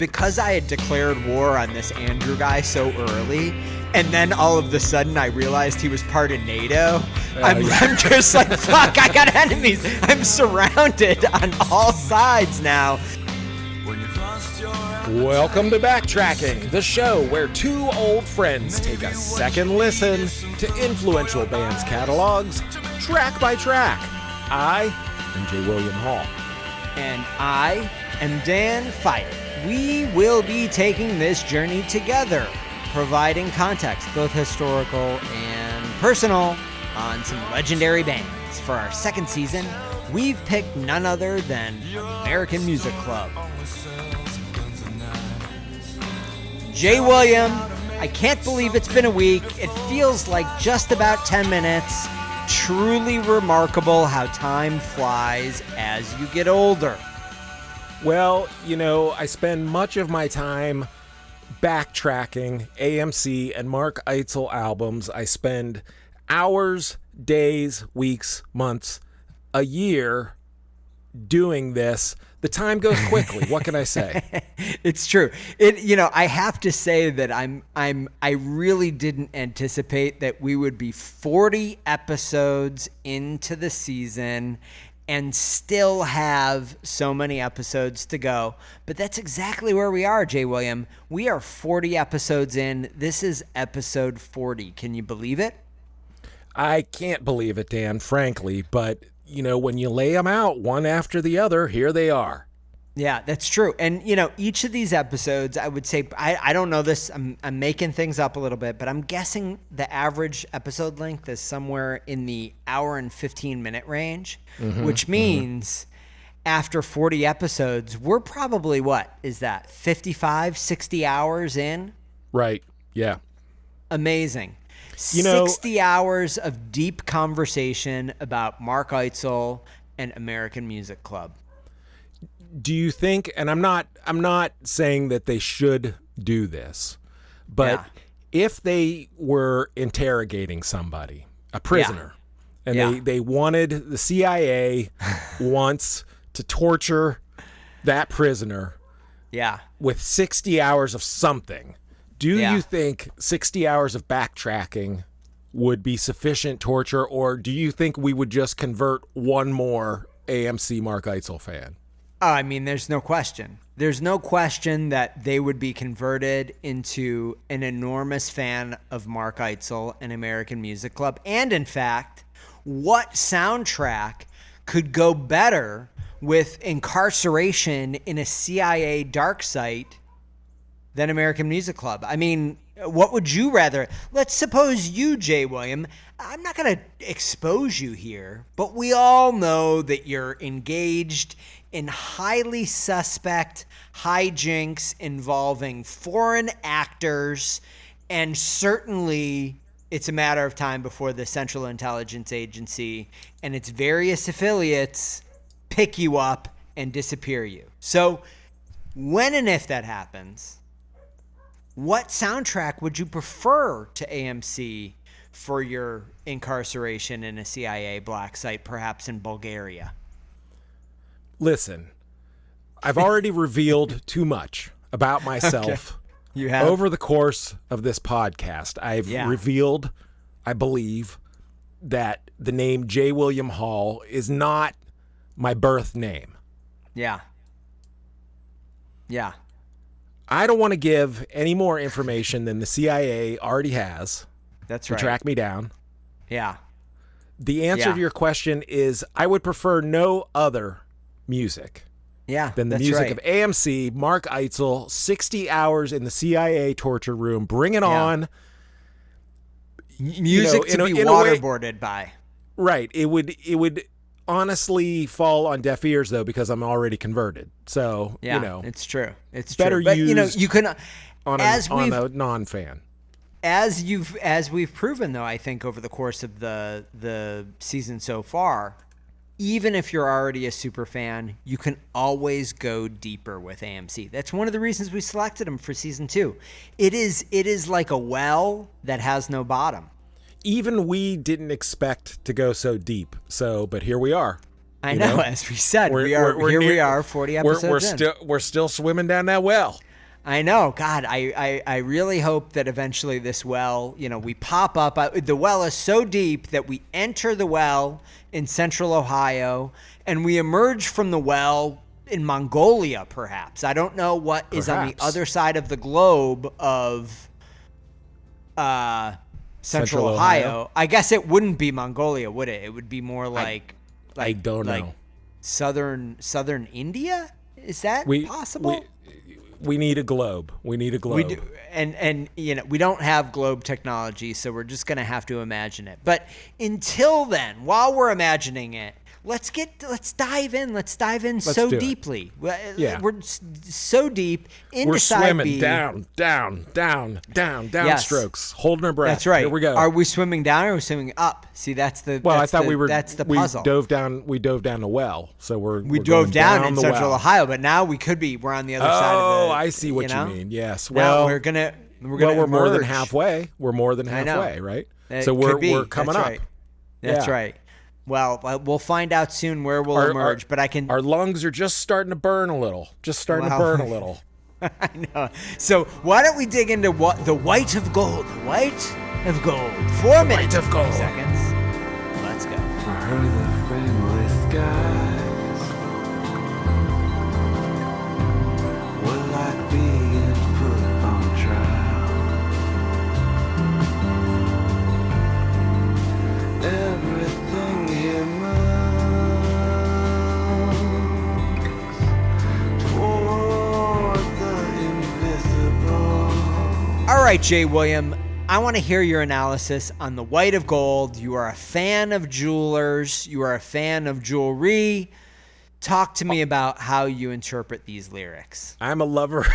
because I had declared war on this Andrew guy so early, and then all of a sudden I realized he was part of NATO, I'm just like, fuck, I got enemies. I'm surrounded on all sides now. Welcome to Backtracking, the show where two old friends take a second listen to influential bands' catalogs, track by track. I am J. William Hall. And I am Dan Fite. We will be taking this journey together, providing context, both historical and personal, on some legendary bands. For our second season, we've picked none other than American Music Club. J. William, I can't believe it's been a week. It feels like just about 10 minutes. Truly remarkable how time flies as you get older. Well, you know, I spend much of my time backtracking AMC and Mark Eitzel albums. I spend hours, days, weeks, months, a year doing this. The time goes quickly. What can I say? It's true. I have to say that I really didn't anticipate that we would be 40 episodes into the season and still have so many episodes to go. But that's exactly where we are, J. William. We are 40 episodes in. This is episode 40. Can you believe it? I can't believe it, Dan, frankly, but you know, when you lay them out one after the other, here they are. Yeah, that's true. And, you know, each of these episodes, I would say, I don't know this, I'm making things up a little bit, but I'm guessing the average episode length is somewhere in the hour and 15-minute range, which means after 40 episodes, we're probably, what is that, 55, 60 hours in? Right, yeah. Amazing. You know, 60 hours of deep conversation about Mark Eitzel and American Music Club. Do you think, and I'm not saying that they should do this, but if they were interrogating somebody, a prisoner, and they wanted, the CIA wants to torture that prisoner with 60 hours of something, do you think 60 hours of backtracking would be sufficient torture, or do you think we would just convert one more AMC Mark Eitzel fan? Oh, I mean, there's no question. There's no question that they would be converted into an enormous fan of Mark Eitzel and American Music Club. And in fact, what soundtrack could go better with incarceration in a CIA dark site than American Music Club? I mean, what would you rather? Let's suppose you, J. William, I'm not going to expose you here, but we all know that you're engaged in highly suspect hijinks involving foreign actors, and certainly it's a matter of time before the Central Intelligence Agency and its various affiliates pick you up and disappear you. So when and if that happens, what soundtrack would you prefer to AMC for your incarceration in a CIA black site, perhaps in Bulgaria? Listen, I've already revealed too much about myself. You have? Over the course of this podcast. I've revealed, I believe, that the name J. William Hall is not my birth name. Yeah. Yeah. I don't want to give any more information than the CIA already has. That's to right. track me down. Yeah. The answer to your question is I would prefer no other music than the music of AMC, Mark Eitzel, 60 hours in the CIA torture room. Bring it on. Music to be waterboarded by. Right. It would honestly fall on deaf ears, though, because I'm already converted. So, it's true. It's better true. But, used you can, on a non-fan. As we've proven, though, I think over the course of the season so far, even if you're already a super fan, you can always go deeper with AMC. That's one of the reasons we selected them for season 2. It is like a well that has no bottom. Even we didn't expect to go so deep. But here we are. I know, as we said, we are 40 episodes in. We're still swimming down that well. I know. God, I really hope that eventually this well, we pop up. The well is so deep that we enter the well in central Ohio and we emerge from the well in Mongolia, perhaps. I don't know what is on the other side of the globe of Central Ohio. I guess it wouldn't be Mongolia, would it? It would be more like I don't know. Southern India? Is that possible? We need a globe. We need a globe. We do, and we don't have globe technology, so we're just going to have to imagine it. But until then, while we're imagining it, let's dive in. Let's dive in so deeply. Yeah. We're so deep into we're side swimming B. down Yes. strokes, holding our breath. That's right. Here we go. Are we swimming down or are we swimming up? See, that's the I thought that's the puzzle. We dove down the well, so we dove down in the Central well. Ohio, but now we're on the other side of the. Oh, I see what you mean. Yes. Now Well, we're more than emerge. halfway. We're more than halfway, right? It So could be. we're coming That's up. right. That's right. Well, we'll find out soon where we'll emerge, but I can. Our lungs are just starting to burn a little. I know. So why don't we dig into the white of gold? The white of gold. 4 minutes. White of gold. 20 seconds. Let's go. For her, the friendly skies were like being put on trial. Everything he moves toward the invisible. All right, Jay William, I want to hear your analysis on the white of gold. You are a fan of jewelers. You are a fan of jewelry. Talk to me about how you interpret these lyrics. I'm a lover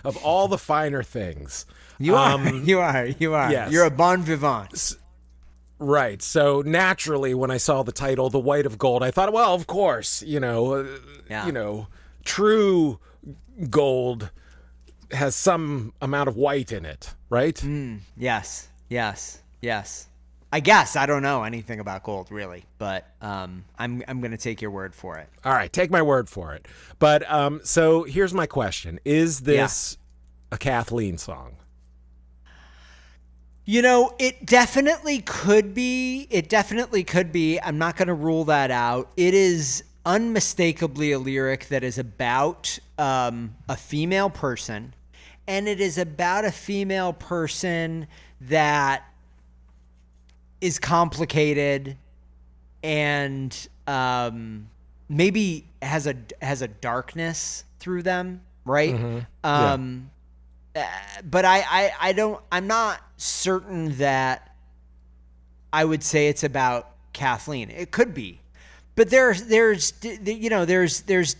of all the finer things. You are. You are. Yes. You're a bon vivant. Right. So naturally, when I saw the title, "The White of Gold," I thought, well, of course, true gold has some amount of white in it, right? Yes. I guess I don't know anything about gold really, but I'm going to take your word for it. All right, take my word for it. But so here's my question: is this a Kathleen song? It definitely could be. I'm not going to rule that out. It is unmistakably a lyric that is about a female person, and it is about a female person that is complicated and maybe has a darkness through them, right? Mm-hmm. But I'm not certain that I would say it's about Kathleen. It could be, but there's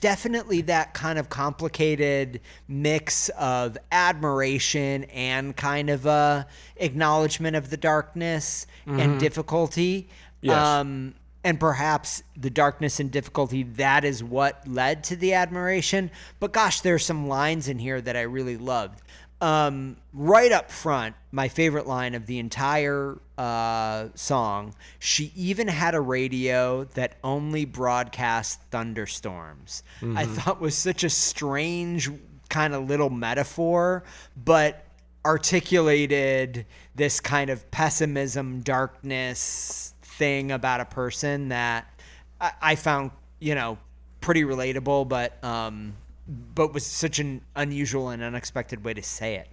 definitely that kind of complicated mix of admiration and kind of a acknowledgement of the darkness and difficulty. Yes. And perhaps the darkness and difficulty, that is what led to the admiration. But gosh, there's some lines in here that I really loved. Right up front, my favorite line of the entire song, she even had a radio that only broadcast thunderstorms. I thought was such a strange kind of little metaphor, but articulated this kind of pessimism, darkness thing about a person that I found, pretty relatable, but was such an unusual and unexpected way to say it.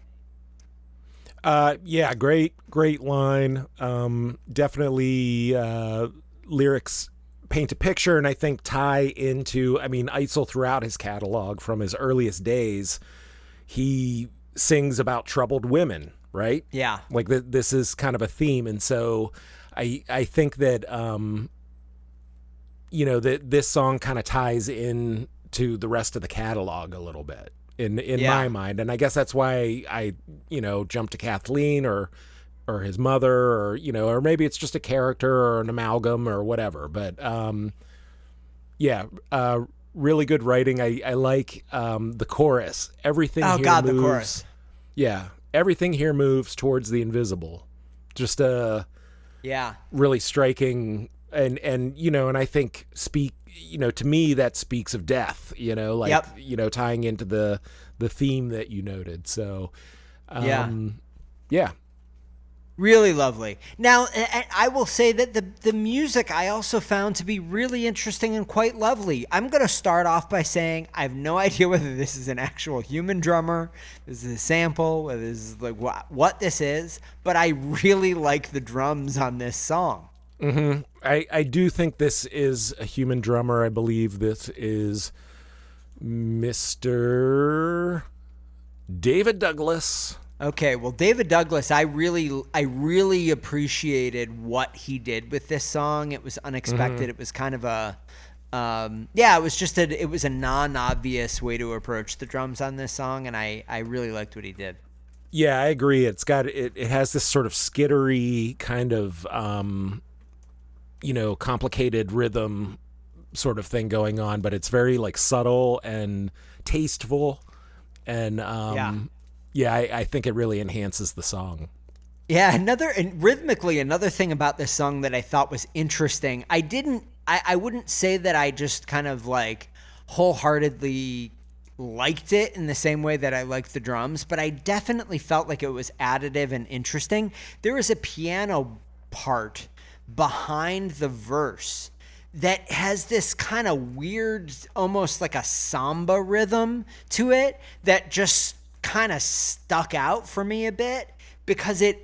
Yeah, great line. Definitely lyrics paint a picture and I think tie into, Eitzel throughout his catalog from his earliest days, he sings about troubled women, right? Yeah. Like this is kind of a theme. And so I think that, that this song kind of ties in to the rest of the catalog a little bit in my mind. And I guess that's why I, jumped to Kathleen or his mother or, or maybe it's just a character or an amalgam or whatever. But, really good writing. I like, the chorus, everything. Oh here God, moves, the chorus. Yeah. Everything here moves towards the invisible. Just really striking and I think to me that speaks of death, tying into the the theme that you noted. So, Yeah. yeah. Really lovely. Now, I will say that the music I also found to be really interesting and quite lovely. I'm going to start off by saying I have no idea whether this is an actual human drummer, this is a sample, whether this is like what this is, but I really like the drums on this song. Mm-hmm. I do think this is a human drummer. I believe this is Mr. David Douglas. Okay, well, David Douglas, I really appreciated what he did with this song. It was unexpected. It was kind of a, it was a non-obvious way to approach the drums on this song, and I really liked what he did. Yeah, I agree. It's got it has this sort of skittery kind of, complicated rhythm sort of thing going on, but it's very like subtle and tasteful, and I think it really enhances the song. Yeah, rhythmically, another thing about this song that I thought was interesting, I wouldn't say that I just kind of like wholeheartedly liked it in the same way that I liked the drums, but I definitely felt like it was additive and interesting. There is a piano part behind the verse that has this kind of weird, almost like a samba rhythm to it that just kind of stuck out for me a bit, because it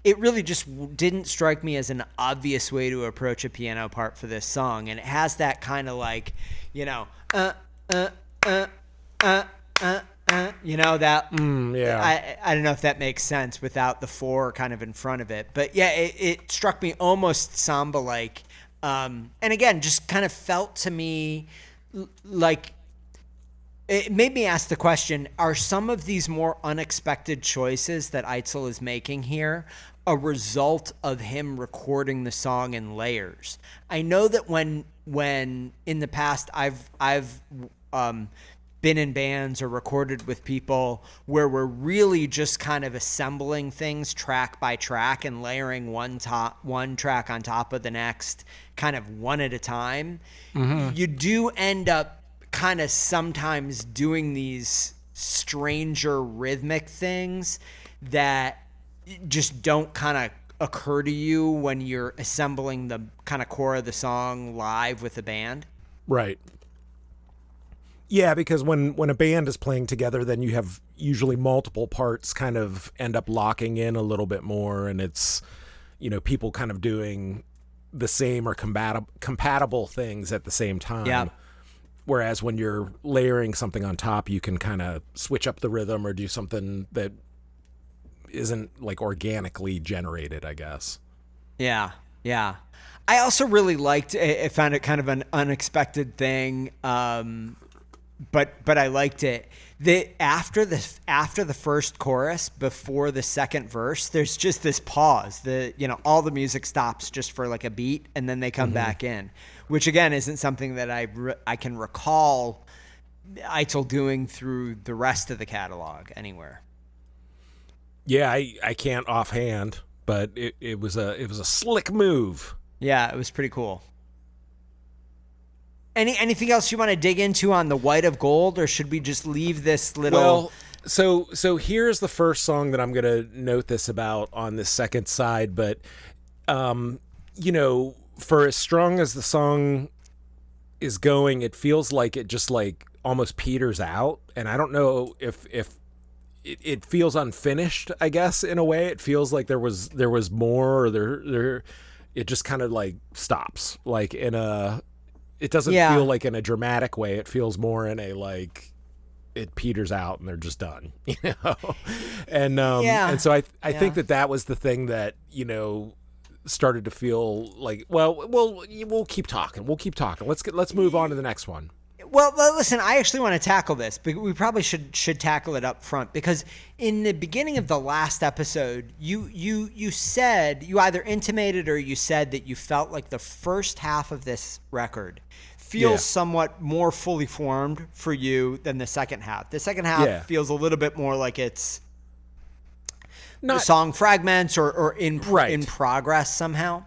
really just didn't strike me as an obvious way to approach a piano part for this song. And it has that kind of like, that, I don't know if that makes sense without the four kind of in front of it, but yeah, it struck me almost samba like, and again, just kind of felt to me like, it made me ask the question, are some of these more unexpected choices that Eitzel is making here a result of him recording the song in layers? I know that when in the past I've been in bands or recorded with people where we're really just kind of assembling things track by track and layering one track on top of the next, kind of one at a time. Mm-hmm. You do end up kind of sometimes doing these stranger rhythmic things that just don't kind of occur to you when you're assembling the kind of core of the song live with a band. Right. Yeah, because when a band is playing together, then you have usually multiple parts kind of end up locking in a little bit more, and it's, people kind of doing the same or compatible things at the same time. Yeah. Whereas when you're layering something on top, you can kind of switch up the rhythm or do something that isn't like organically generated, I guess. Yeah, yeah. I also really liked. I found it kind of an unexpected thing, but I liked it. After the first chorus, before the second verse, there's just this pause. All the music stops just for like a beat, and then they come back in, which again isn't something that I can recall Eitzel doing through the rest of the catalog anywhere. Yeah, I can't offhand, but it was a slick move. Yeah, it was pretty cool. Anything else you want to dig into on the White of Gold, or should we just leave this little? Well, so here's the first song that I'm going to note this about on the second side, but for as strong as the song is going, it feels like it just like almost peters out, and I don't know if it feels unfinished, I guess, in a way. It feels like there was more, or there it just kind of like stops, like in a. It doesn't feel like in a dramatic way. It feels more in a like it peters out and they're just done, And so I think that was the thing that started to feel like we'll keep talking. Let's move on to the next one. Well, listen, I actually want to tackle this, but we probably should tackle it up front, because in the beginning of the last episode, you said, you either intimated or you said that you felt like the first half of this record feels somewhat more fully formed for you than the second half. The second half feels a little bit more like it's not song fragments or in progress somehow.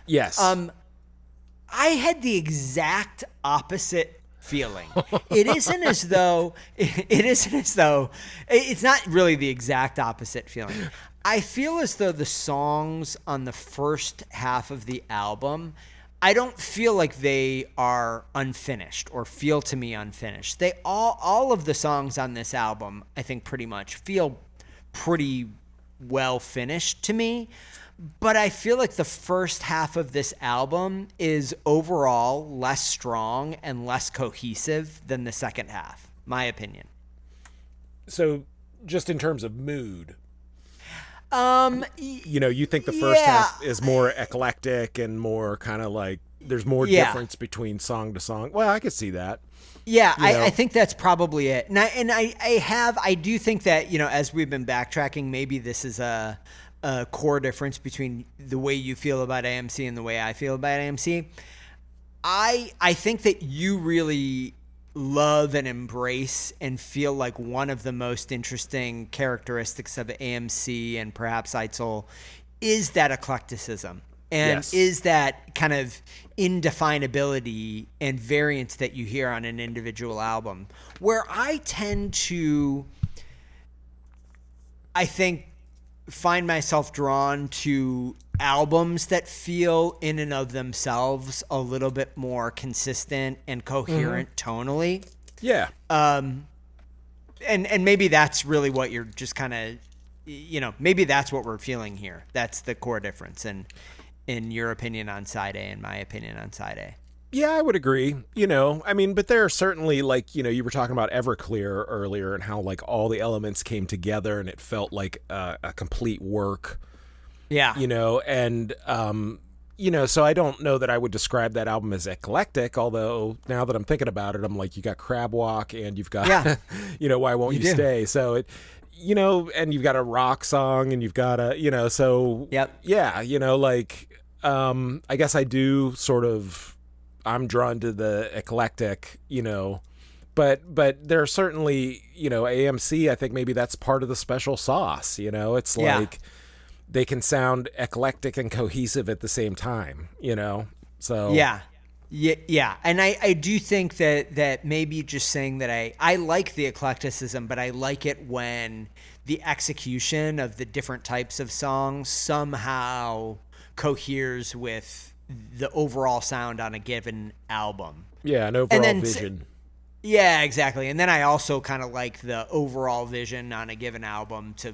Yes. I had the exact opposite feeling. It isn't as though it's not really the exact opposite feeling. I feel as though the songs on the first half of the album, I don't feel like they are unfinished or feel to me unfinished. They all of the songs on this album, I think pretty much feel pretty well finished to me. But I feel like the first half of this album is overall less strong and less cohesive than the second half, my opinion. So just in terms of mood, you think the first half is more eclectic and more kind of like there's more difference between song to song. Well, I could see that. Yeah, I think that's probably it. And I do think that, as we've been backtracking, maybe this is a core difference between the way you feel about AMC and the way I feel about AMC. I think that you really love and embrace and feel like one of the most interesting characteristics of AMC and perhaps Eitzel is that eclecticism and is that kind of indefinability and variance that you hear on an individual album, where I tend to, I think, find myself drawn to albums that feel in and of themselves a little bit more consistent and coherent tonally. Yeah. And maybe that's really what you're just kind of, maybe that's what we're feeling here. That's the core difference in your opinion on side A and my opinion on side A. Yeah, I would agree. But there are certainly you were talking about Everclear earlier and how like all the elements came together and it felt like a complete work. Yeah. And so I don't know that I would describe that album as eclectic, although now that I'm thinking about it, I'm like, you got Crab Walk and you've got, Why Won't You Stay? So it, and you've got a rock song and you've got a, so yeah, I guess I do sort of, I'm drawn to the eclectic, but there are certainly, AMC, I think maybe that's part of the special sauce, it's like they can sound eclectic and cohesive at the same time, so. Yeah. And I do think that maybe just saying that I like the eclecticism, but I like it when the execution of the different types of songs somehow coheres with the overall sound on a given album. Yeah, an overall vision. Yeah, exactly. And then I also kind of like the overall vision on a given album to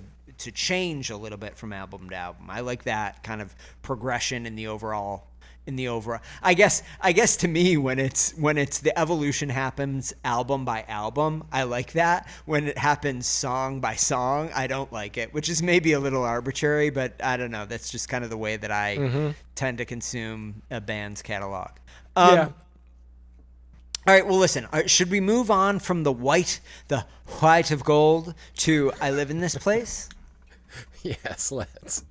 change a little bit from album to album. I like that kind of progression in the overall. I guess to me when it's the evolution happens album by album, I like that. When it happens song by song, I don't like it, which is maybe a little arbitrary, but I don't know. That's just kind of the way that I tend to consume a band's catalog. Yeah. All right, well, listen, should we move on from the white of gold to I Live in This Place? Yes, let's.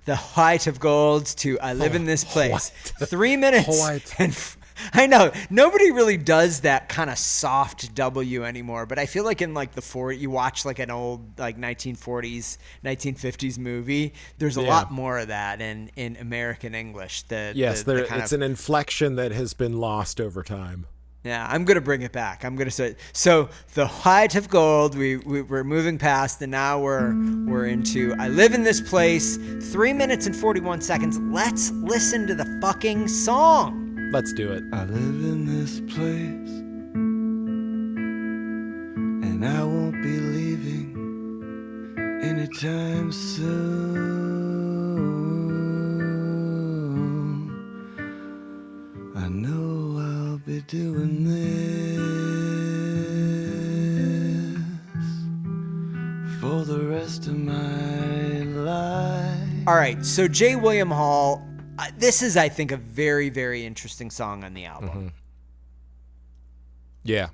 The white of gold to I Live in This Place. 3 minutes. White. And I know nobody really does that kind of soft W anymore, but I feel like in like the 40s, you watch like an old like 1940s, 1950s movie, there's a lot more of that in American English. It's an inflection that has been lost over time. Yeah, I'm going to bring it back. I'm going to say, so the white of gold, we're moving past, and now we're into I Live in This Place, 3 minutes and 41 seconds. Let's listen to the fucking song. Let's do it. I live in this place, and I won't be leaving anytime soon. I know I'll be doing this for the rest of my life. All right, so J. William Hall, this is, I think, a very, very interesting song on the album. Mm-hmm. Yeah.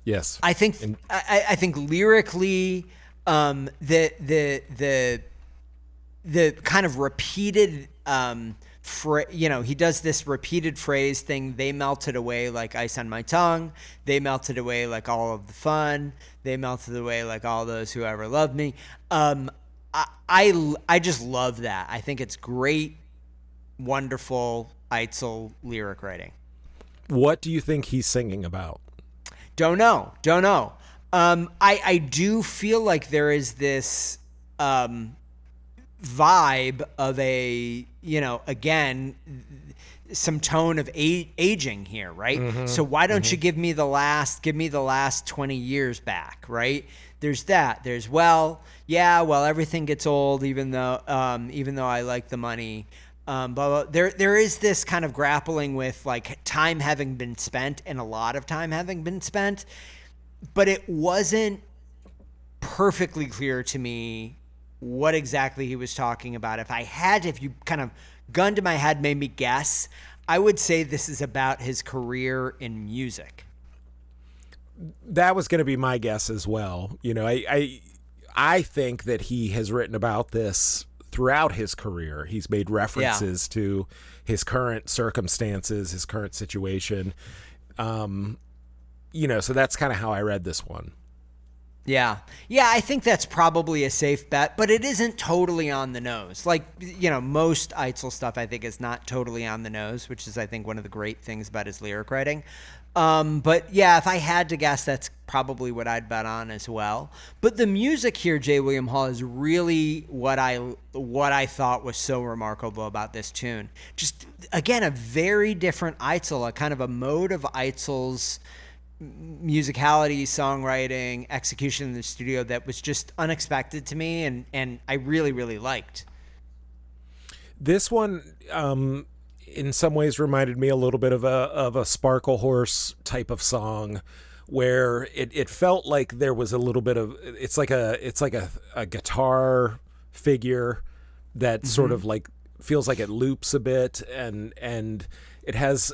Yes. I think I think lyrically, the kind of repeated he does this repeated phrase thing. They melted away like ice on my tongue. They melted away like all of the fun. They melted away like all those who ever loved me. I just love that. I think it's great, wonderful Eitzel lyric writing. What do you think he's singing about? Don't know. I do feel like there is this vibe of a, again, some tone of aging here, right? Mm-hmm. So why don't you give me the last 20 years back, right? There's that. There's everything gets old, even though I like the money. But there is this kind of grappling with like time having been spent and a lot of time having been spent, but it wasn't perfectly clear to me what exactly he was talking about. If you kind of gun to my head made me guess, I would say this is about his career in music. That was going to be my guess as well. I think that he has written about this throughout his career. He's made references to his current circumstances, his current situation. So that's kind of how I read this one. Yeah, I think that's probably a safe bet, but it isn't totally on the nose. Like, most Eitzel stuff I think is not totally on the nose, which is, I think, one of the great things about his lyric writing. But yeah, if I had to guess, that's probably what I'd bet on as well. But the music here, J. William Hall, is really what I thought was so remarkable about this tune. Just, again, a very different Eitzel, a kind of a mode of Eitzel's musicality, songwriting, execution in the studio that was just unexpected to me, and I really, really liked. This one, in some ways, reminded me a little bit of a Sparkle Horse type of song, where it felt like there was a little bit of it's like a guitar figure that sort of like feels like it loops a bit, and it has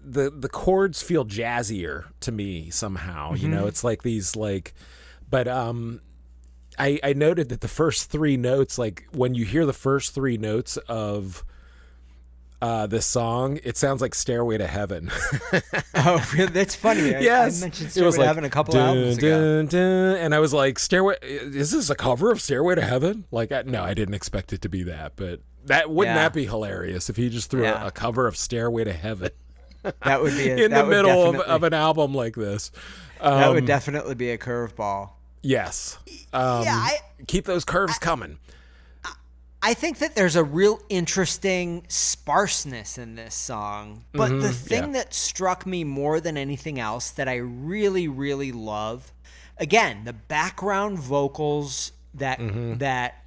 the chords feel jazzier to me somehow. It's like these but I noted that the first three notes, like when you hear the first three notes of this song, it sounds like Stairway to Heaven. Oh, really? That's funny. Yes. I mentioned Stairway to Heaven a couple albums ago. And I was like, is this a cover of Stairway to Heaven? Like, no, I didn't expect it to be that, but wouldn't that be hilarious if he just threw a cover of Stairway to Heaven? That would be in the middle of an album like this. That would definitely be a curveball. Yes. Keep those curves coming. I think that there's a real interesting sparseness in this song, but the thing that struck me more than anything else that I really, really love, again, the background vocals that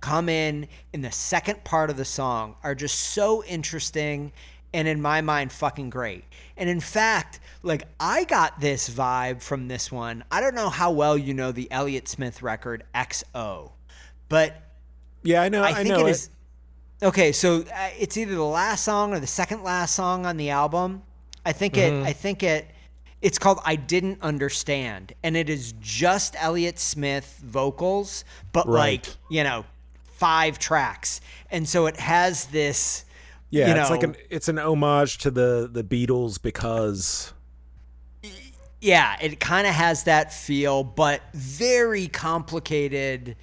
come in the second part of the song are just so interesting and, in my mind, fucking great. And in fact, like, I got this vibe from this one. I don't know how well you know the Elliott Smith record XO, but yeah, I know it is. Okay, so it's either the last song or the second last song on the album. It's called I Didn't Understand, and it is just Elliott Smith vocals, but right. 5 tracks. And so it has this it's an homage to the Beatles, because it kind of has that feel, but very complicated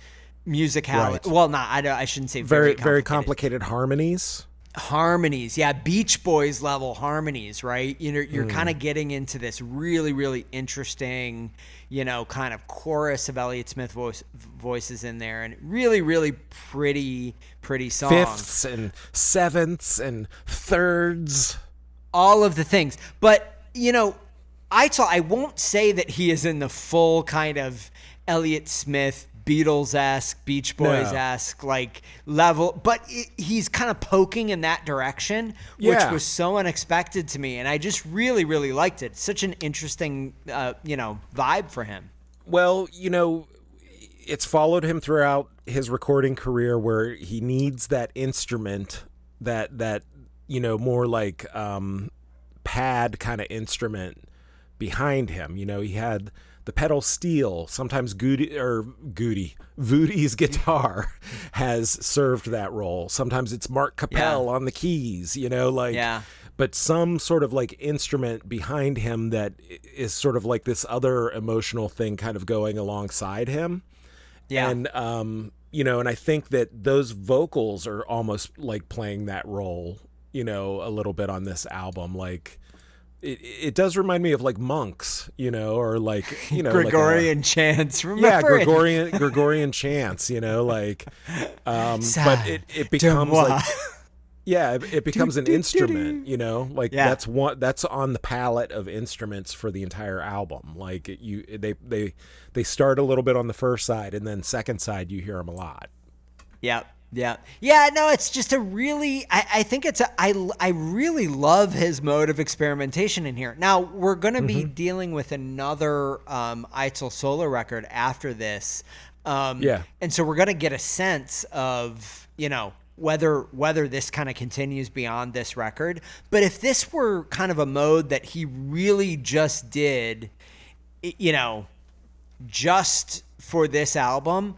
musicality. Right. Well, I shouldn't say very complicated harmonies. Yeah, Beach Boys level harmonies, right? You're kind of getting into this really, really interesting, kind of chorus of Elliott Smith voices in there, and really, really pretty song. Fifths and sevenths and thirds, all of the things. But I won't say that he is in the full kind of Elliott Smith, Beatles-esque, Beach Boys-esque level, but he's kind of poking in that direction, which was so unexpected to me, and I just really, really liked it. Such an interesting, vibe for him. Well, it's followed him throughout his recording career, where he needs that instrument, that more like pad kind of instrument behind him. He had the pedal steel. Sometimes Voodie's guitar has served that role. Sometimes it's Mark Capel on the keys, but some sort of like instrument behind him that is sort of like this other emotional thing kind of going alongside him. Yeah. And, and I think that those vocals are almost like playing that role, a little bit on this album. Like, it does remind me of like monks, or like, Gregorian chants. Remember? Yeah, Gregorian chants, like, but it becomes like, yeah, it becomes an instrument, like that's on the palette of instruments for the entire album. Like they start a little bit on the first side, and then second side you hear them a lot. Yep. Yeah. No, it's just a really, I think I really love his mode of experimentation in here. Now we're going to be dealing with another Eitzel solo record after this. And so we're going to get a sense of, whether this kind of continues beyond this record. But if this were kind of a mode that he really just did, just for this album,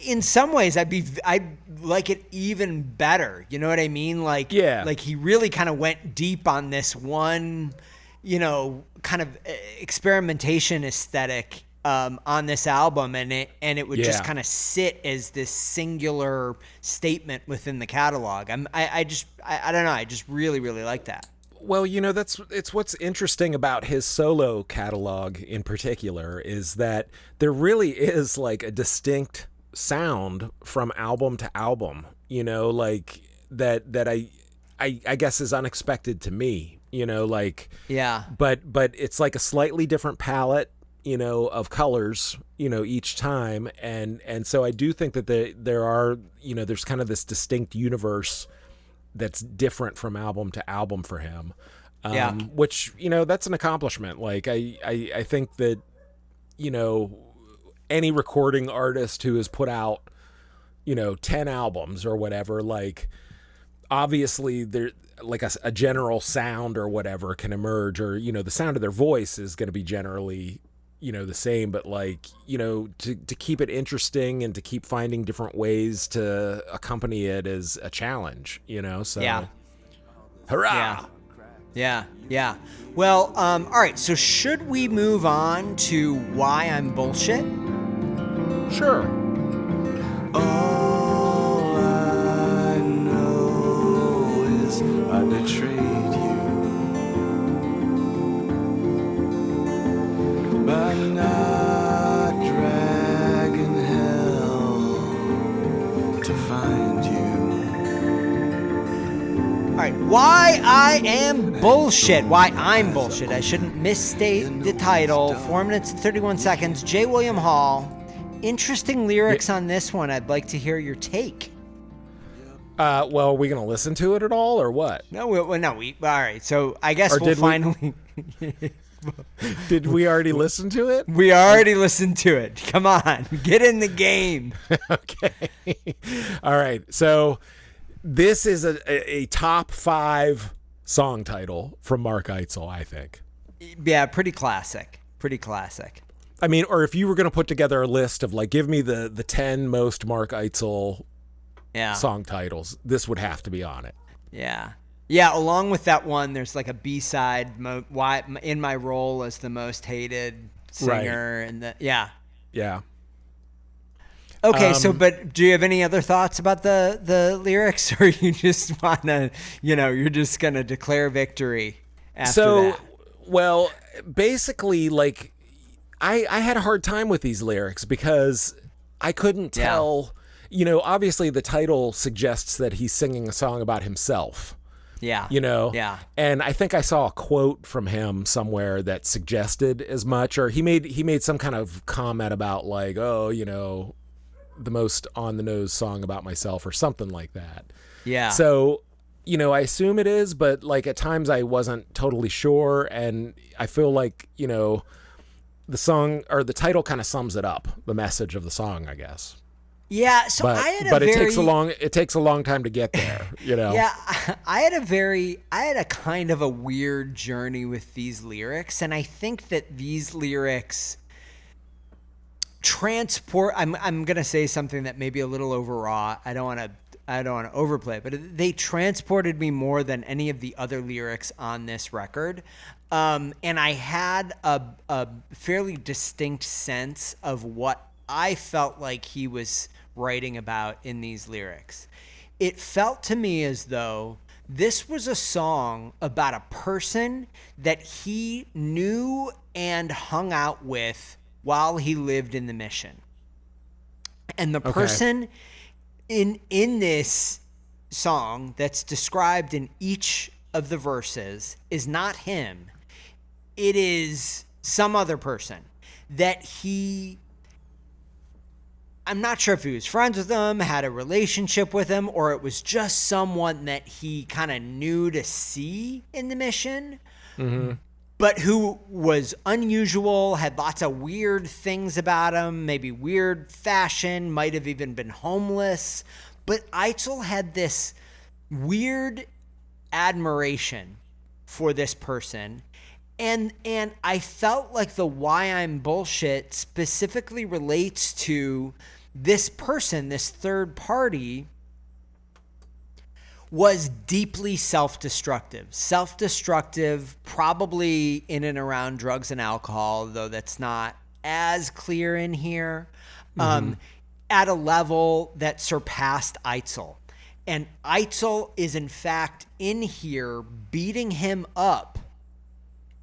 in some ways I'd like it even better. You know what I mean? Like, like he really kind of went deep on this one, kind of experimentation aesthetic on this album, and it would just kind of sit as this singular statement within the catalog. I don't know. I just really, really like that. Well, it's what's interesting about his solo catalog in particular is that there really is like a distinct sound from album to album, like that I guess is unexpected to me, but it's like a slightly different palette, of colors, each time. And so I do think that there are, there's kind of this distinct universe that's different from album to album for him. Which, that's an accomplishment. Like, I think that, any recording artist who has put out, 10 albums or whatever, like, obviously there, like a general sound or whatever can emerge, or, the sound of their voice is going to be generally, the same, but like, to keep it interesting and to keep finding different ways to accompany it is a challenge, so hurrah. Yeah. Well, all right. So should we move on to Why I'm Bullshit? Sure. All I know is I betrayed you by not dragging hell to find you. All right. Why I Am Bullshit. Why I'm Bullshit. I shouldn't misstate the title. 4 minutes and 31 seconds. J. William Hall. Interesting lyrics on this one. I'd like to hear your take. Well, are we going to listen to it at all, or what? No, all right. So I guess we'll finally. Did we already listen to it? We already listened to it. Come on, get in the game. Okay. All right. So this is a top 5 song title from Mark Eitzel, I think. Yeah, pretty classic. I mean, or if you were going to put together a list of like, give me the 10 most Mark Eitzel song titles, this would have to be on it. Yeah. Along with that one, there's like a B-side, why in my role as the most hated singer, and yeah. Okay, but do you have any other thoughts about the lyrics, or you just wanna, you're just gonna declare victory after that? Well, basically, like, I had a hard time with these lyrics because I couldn't tell, obviously the title suggests that he's singing a song about himself. Yeah. And I think I saw a quote from him somewhere that suggested as much, or he made some kind of comment about like, the most on the nose song about myself or something like that. Yeah. So, I assume it is, but like at times I wasn't totally sure. And I feel like, the song or the title kind of sums it up, the message of the song, I guess. Yeah, so it takes a long time to get there, Yeah, I had a kind of a weird journey with these lyrics, and I think that these lyrics transport. I'm gonna say something that may be a little overwrought. I don't want to overplay it, but they transported me more than any of the other lyrics on this record. And I had a fairly distinct sense of what I felt like he was writing about in these lyrics. It felt to me as though This was a song about a person that he knew and hung out with while he lived in the mission. And the person in this song that's described in each of the verses is not him. It is some other person that I'm not sure if he was friends with him, had a relationship with him, or it was just someone that he kind of knew to see in the mission, but who was unusual, had lots of weird things about him, maybe weird fashion, might have even been homeless. But Eitzel had this weird admiration for this person. And I felt like the why I'm bullshit specifically relates to this person, this third party, was deeply self-destructive, probably in and around drugs and alcohol, though that's not as clear in here, at a level that surpassed Eitzel. And Eitzel is in fact in here beating him up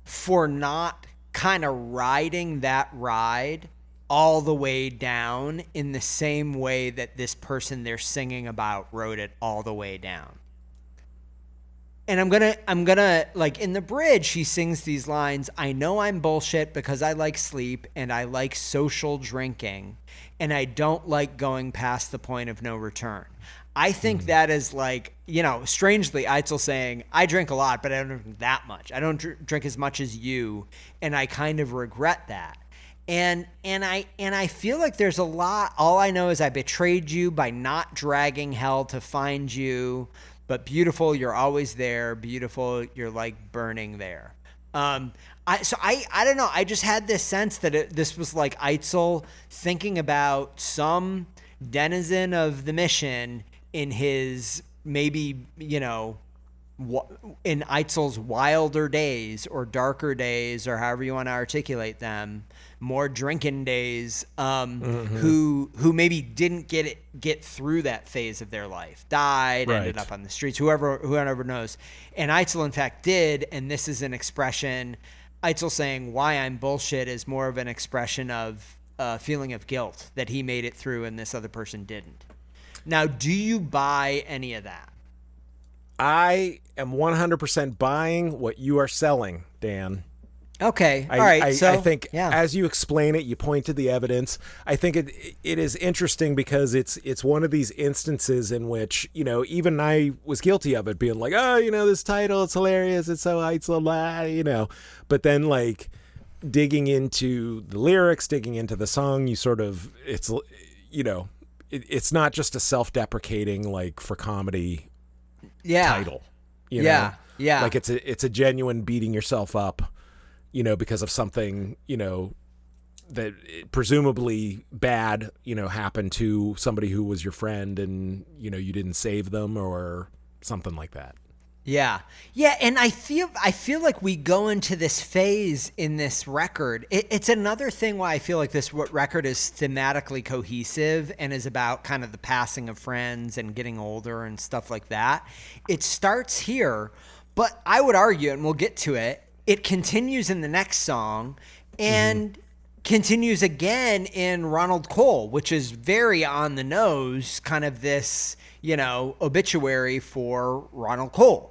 for not kind of riding that ride all the way down in the same way that this person they're singing about rode it all the way down. And I'm gonna like in the bridge, he sings these lines: I know I'm bullshit because I like sleep and I like social drinking and I don't like going past the point of no return. I think that is like, strangely, Eitzel saying, I drink a lot, but I don't drink that much. I don't drink as much as you, and I kind of regret that. And I feel like there's a lot. All I know is I betrayed you by not dragging hell to find you, but beautiful, you're always there. Beautiful, you're like burning there. I don't know. I just had this sense that this was like Eitzel thinking about some denizen of the mission in his maybe, in Eitzel's wilder days or darker days, or however you want to articulate them, more drinking days, who maybe didn't get through that phase of their life, died, ended up on the streets, whoever knows. And Eitzel in fact did, and this is an expression, Eitzel saying why I'm bullshit is more of an expression of a feeling of guilt that he made it through and this other person didn't. Now, do you buy any of that? I am 100% buying what you are selling, Dan. Okay. All right. I think as you explain it, you point to the evidence. I think it is interesting because it's one of these instances in which, even I was guilty of it, being like, oh, this title, it's hilarious. It's so Eitzel, blah, but then like digging into the lyrics, digging into the song, you sort of, it's not just a self-deprecating, like for comedy title, Yeah. like it's a genuine beating yourself up, because of something, that presumably bad, happened to somebody who was your friend and, you didn't save them or something like that. Yeah. And I feel like we go into this phase in this record. It's another thing why I feel like this record is thematically cohesive and is about kind of the passing of friends and getting older and stuff like that. It starts here, but I would argue, and we'll get to it, it continues in the next song and continues again in Ronald Koal, which is very on the nose, kind of this, obituary for Ronald Koal.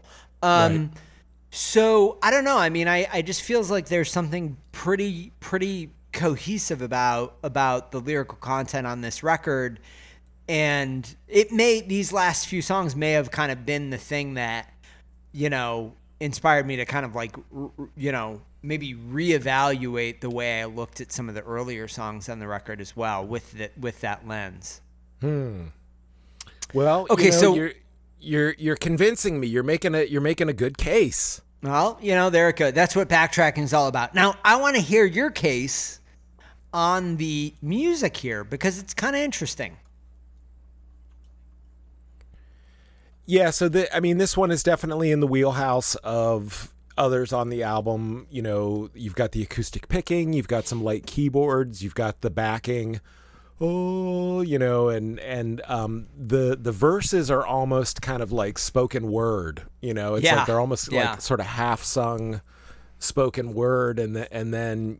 So I don't know. I mean, I just feels like there's something pretty cohesive about the lyrical content on this record. And these last few songs may have kind of been the thing that, inspired me to kind of like, maybe reevaluate the way I looked at some of the earlier songs on the record as well with that lens. Well, okay, so you're convincing me. You're making a good case. Well, there it goes. That's what backtracking is all about. Now, I want to hear your case on the music here because it's kind of interesting. Yeah, so this one is definitely in the wheelhouse of others on the album. You've got the acoustic picking, you've got some light keyboards, you've got the backing oh, and the verses are almost kind of like spoken word. It's like they're almost like sort of half sung spoken word, and then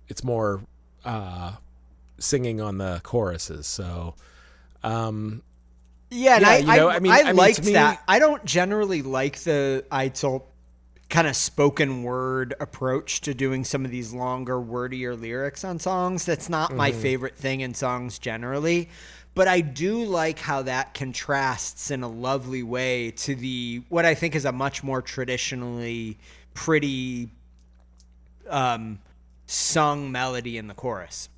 it's more singing on the choruses. So I I liked mean, that. I don't generally like the Eitzel kind of spoken word approach to doing some of these longer, wordier lyrics on songs. That's not my favorite thing in songs generally, but I do like how that contrasts in a lovely way to what I think is a much more traditionally pretty sung melody in the chorus.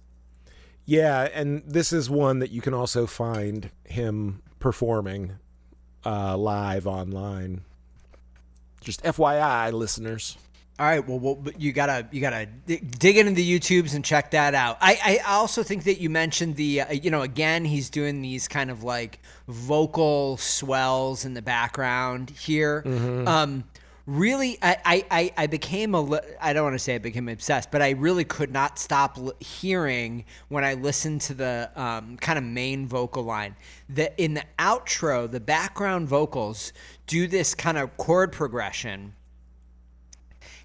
Yeah, and this is one that you can also find him performing live online. Just FYI, listeners. All right, well, you gotta dig into the YouTubes and check that out. I also think that you mentioned the again, he's doing these kind of like vocal swells in the background here. Really, I became I don't want to say I became obsessed, but I really could not stop hearing when I listened to the kind of main vocal line that in the outro, the background vocals do this kind of chord progression,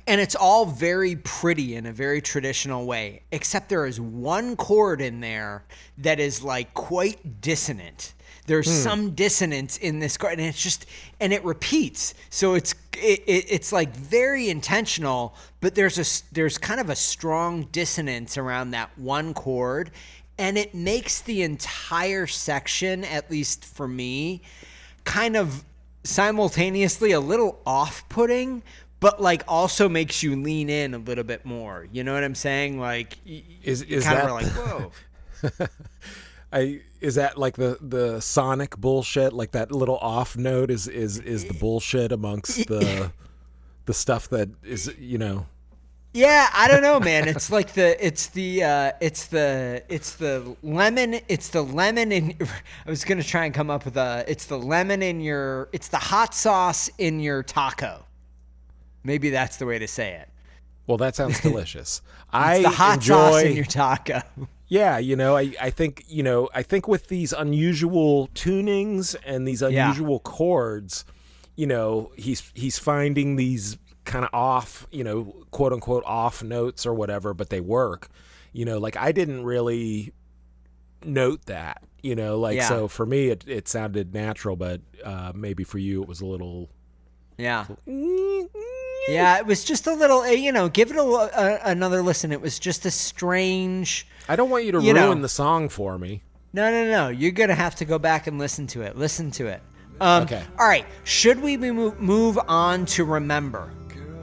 and it's all very pretty in a very traditional way, except there is one chord in there that is like quite dissonant. There's some dissonance in this chord, and it repeats. So it's like very intentional, but there's kind of a strong dissonance around that one chord, and it makes the entire section, at least for me, kind of simultaneously a little off-putting, but like also makes you lean in a little bit more. You know what I'm saying? Like is kind that of like, whoa. Is that like the sonic bullshit? Like that little off note is the bullshit amongst the stuff that is, Yeah, I don't know, man. It's like it's the lemon in. I was gonna try and come up with it's the hot sauce in your taco. Maybe that's the way to say it. Well, that sounds delicious. It's the hot sauce in your taco. Yeah, I think with these unusual tunings and these unusual chords, he's finding these kind of off, quote unquote off notes or whatever, but they work. Like I didn't really note that, so for me it sounded natural, but maybe for you it was a little. Yeah. Yeah, it was just a little, give it another listen. It was just a strange. I don't want you to ruin the song for me. No. You're going to have to go back and listen to it. Okay. All right. Should we move on to Remember?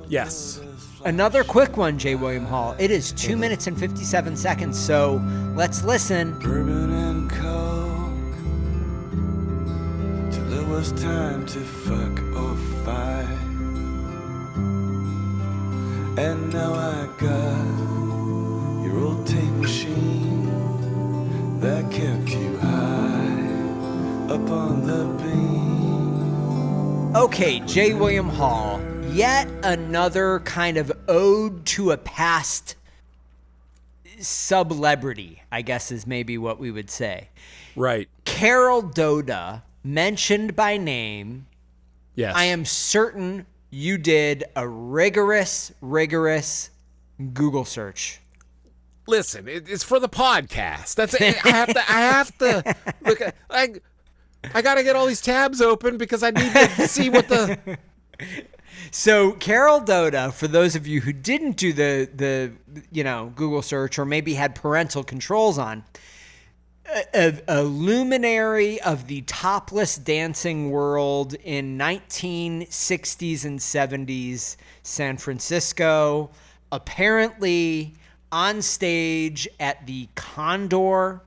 Yes. Another quick one, J. William Hall. It is 2 minutes and 57 seconds, so let's listen. Bourbon and coke till it was time to fuck or fight. And now I got your old tape machine that kept you high up on the beam. Okay, J. William Hall, yet another kind of ode to a past celebrity, I guess is maybe what we would say. Right. Carol Doda, mentioned by name. Yes. I am certain you did a rigorous Google search. Listen, it's for the podcast. That's it. I have to look at, I got to get all these tabs open because I need to see what the. So Carol Doda, for those of you who didn't do the Google search or maybe had parental controls on, a luminary of the topless dancing world in 1960s and 70s San Francisco, apparently on stage at the Condor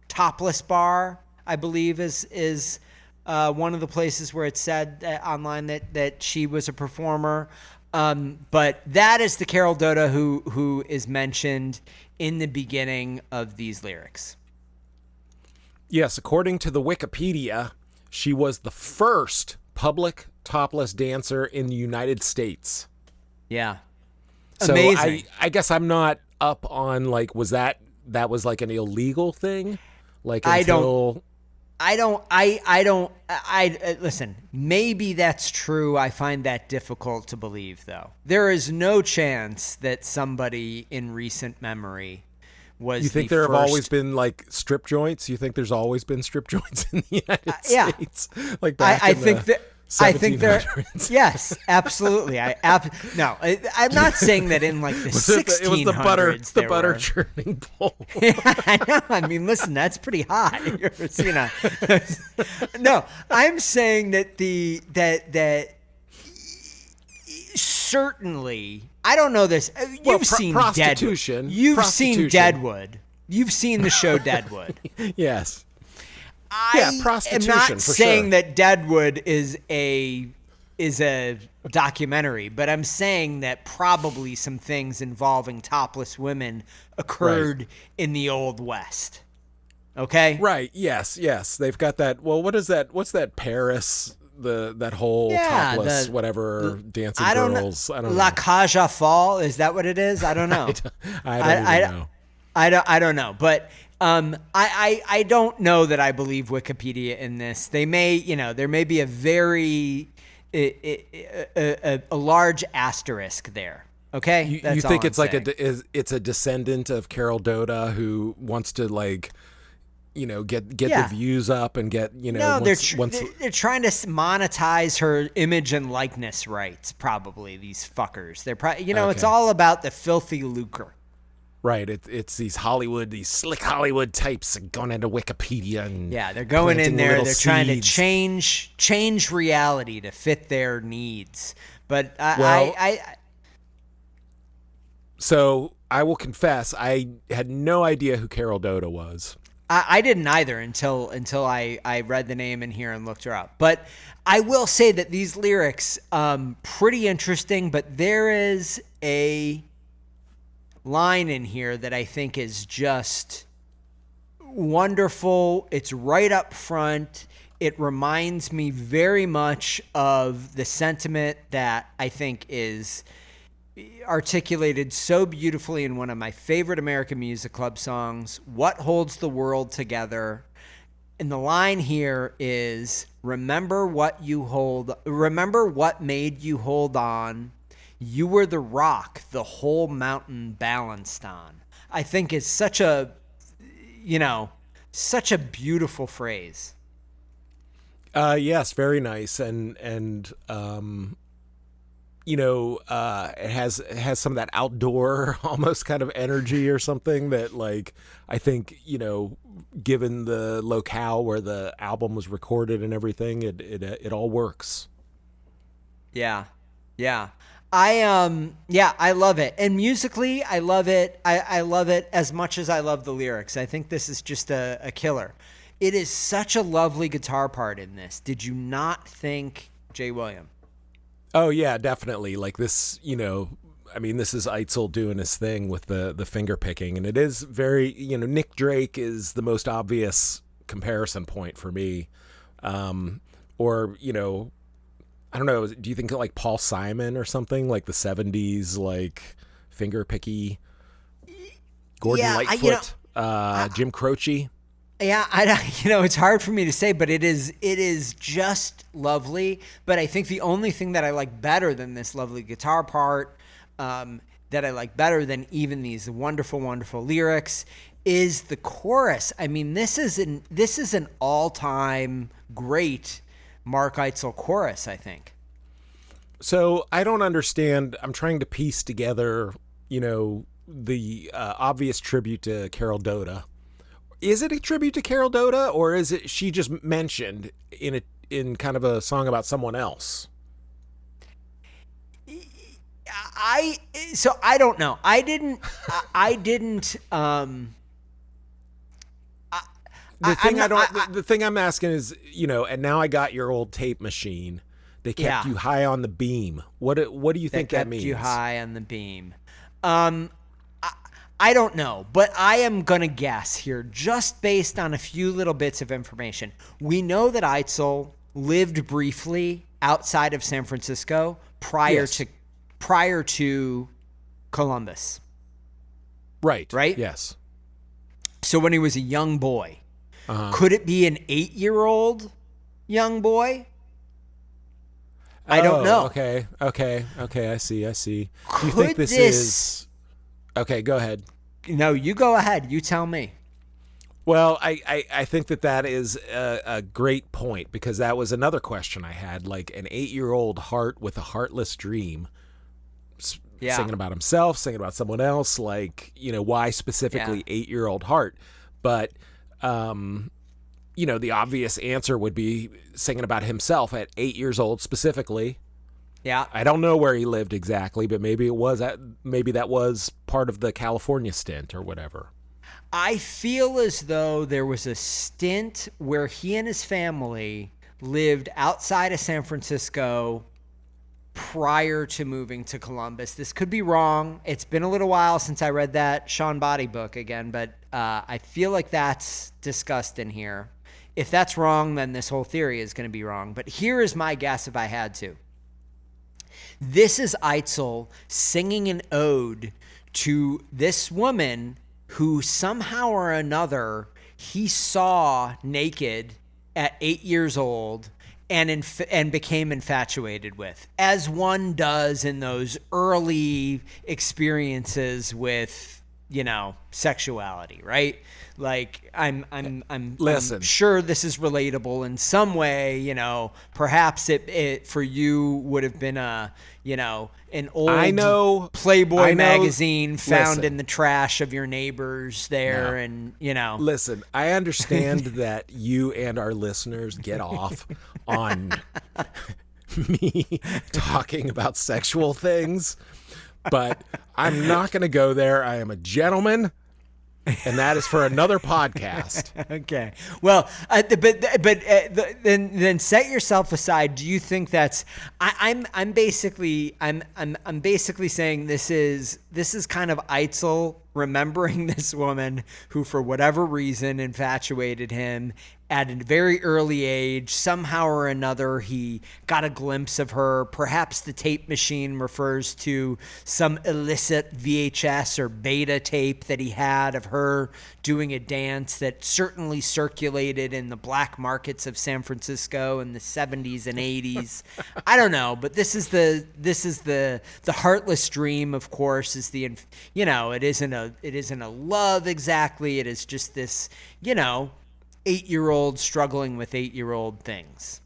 Topless Bar, I believe is one of the places where it said online that she was a performer. But that is the Carol Doda who is mentioned in the beginning of these lyrics. Yes, according to the Wikipedia, she was the first public topless dancer in the United States. Yeah. So Amazing. I guess I'm not up on, like, was that that was like an illegal thing? Like I until... Listen, maybe that's true. I find that difficult to believe, though. There is no chance that somebody in recent memory was. You think there have always been like strip joints? You think there's always been strip joints in the United States? Like back I in think the that. I think there. 1700s? Yes, absolutely. No, I'm not saying that in like the 1600s. It was the butter churning pole. Yeah, I know. I mean, listen, that's pretty hot. You ever seen a? No, I'm saying that that certainly. I don't know this. You've seen prostitution. Deadwood. You've seen Deadwood. You've seen the show Deadwood. Yes. Prostitution. I'm not saying that Deadwood is a documentary, but I'm saying that probably some things involving topless women occurred in the Old West. Okay? Right. Yes. They've got that. Well, what is that? What's that? Paris? That whole topless dancing girls. I don't know. La Cage aux Folles, is that what it is? I don't know. I don't know. I don't know, but I don't know that I believe Wikipedia in this. They may, there may be a very a large asterisk there. Okay, you think it's like it's a descendant of Carol Doda who wants to like, get the views up and get they're trying to monetize her image and likeness rights. Probably these fuckers. They're probably it's all about the filthy lucre. Right, it's these slick Hollywood types going into Wikipedia and they're going in there. They're trying to change reality to fit their needs. But so I will confess, I had no idea who Carol Doda was. I didn't either until I read the name in here and looked her up. But I will say that these lyrics, pretty interesting. But there is a line in here that I think is just wonderful. It's right up front. It reminds me very much of the sentiment that I think is articulated so beautifully in one of my favorite American Music Club songs, What Holds the World Together. And the line here is, remember what made you hold on. You were the rock the whole mountain balanced on. I think is such a beautiful phrase. Yes, very nice. And it has some of that outdoor almost kind of energy or something that, like, I think, given the locale where the album was recorded and everything, it all works. Yeah. I love it. And musically, I love it. I love it as much as I love the lyrics. I think this is just a killer. It is such a lovely guitar part in this. Did you not think, Jay William? Oh, yeah, definitely. Like this, this is Eitzel doing his thing with the finger picking. And it is very, Nick Drake is the most obvious comparison point for me. I don't know. Do you think like Paul Simon or something, like the 70s, like finger picky, Gordon Lightfoot, Jim Croce? Yeah, it's hard for me to say, but it is just lovely. But I think the only thing that I like better than this lovely guitar part, that I like better than even these wonderful, wonderful lyrics, is the chorus. I mean, this is an all-time great Mark Eitzel chorus, I think. So I don't understand. I'm trying to piece together, the obvious tribute to Carol Doda. Is it a tribute to Carol Doda, or is it she just mentioned in kind of a song about someone else? I don't know. The thing I'm asking is, and now I got your old tape machine. They kept you high on the beam. What do you think that means? Kept you high on the beam. I don't know, but I am going to guess here just based on a few little bits of information. We know that Eitzel lived briefly outside of San Francisco prior to Columbus. Right. Right? Yes. So when he was a young boy, could it be an 8-year-old young boy? I don't know. Okay. I see. Do you Could think this is... Okay, go ahead. No, you go ahead. You tell me. Well, I think that is a great point, because that was another question I had. Like, an 8-year-old heart with a heartless dream, singing about himself, singing about someone else. Like, why specifically 8-year-old heart? But, the obvious answer would be singing about himself at 8 years old specifically. Yeah. I don't know where he lived exactly, but maybe that was part of the California stint or whatever. I feel as though there was a stint where he and his family lived outside of San Francisco prior to moving to Columbus. This could be wrong. It's been a little while since I read that Sean Body book again, but I feel like that's discussed in here. If that's wrong, then this whole theory is going to be wrong. But here is my guess if I had to. This is Eitzel singing an ode to this woman who somehow or another he saw naked at 8 years old and became infatuated with, as one does in those early experiences with, sexuality, right? Like I'm sure this is relatable in some way, perhaps it for you would have been an old Playboy magazine found in the trash of your neighbors there. And, Listen, I understand that you and our listeners get off on me talking about sexual things, but I'm not going to go there. I am a gentleman. And that is for another podcast. Okay. Well, then set yourself aside. Do you think that's? I'm basically saying this is kind of Eitzel remembering this woman who, for whatever reason, infatuated him at a very early age. Somehow or another, he got a glimpse of her. Perhaps the tape machine refers to some illicit VHS or beta tape that he had of her doing a dance that certainly circulated in the black markets of San Francisco in the 70s and 80s. I don't know, but this is the heartless dream, of course, is it isn't a love exactly. It is just this, 8-year-old struggling with 8-year-old things.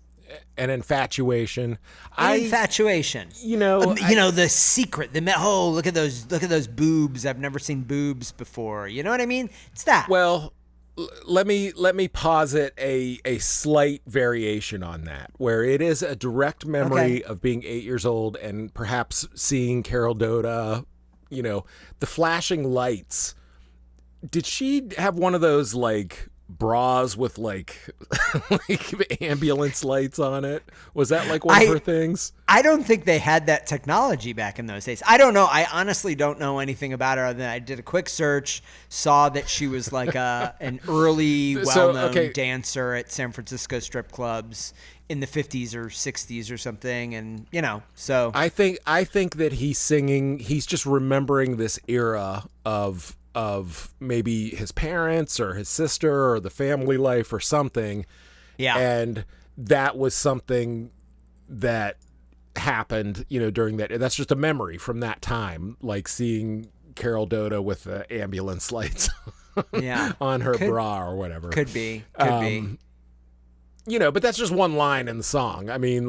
An infatuation. Infatuation. The secret. Look at those boobs. I've never seen boobs before. You know what I mean? It's that. Well, let me posit a slight variation on that, where it is a direct memory of being 8 years old and perhaps seeing Carol Doda, the flashing lights. Did she have one of those bras with like ambulance lights on it? Was that one of her things? I don't think they had that technology back in those days. I don't know. I honestly don't know anything about her other than I did a quick search, saw that she was an early well-known dancer at San Francisco strip clubs in the 50s or 60s or something. And, so I think that he's just remembering this era of maybe his parents or his sister or the family life or something. Yeah. And that was something that happened, during that. That's just a memory from that time, like seeing Carol Doda with the ambulance lights on her bra or whatever. Could be. But that's just one line in the song. I mean,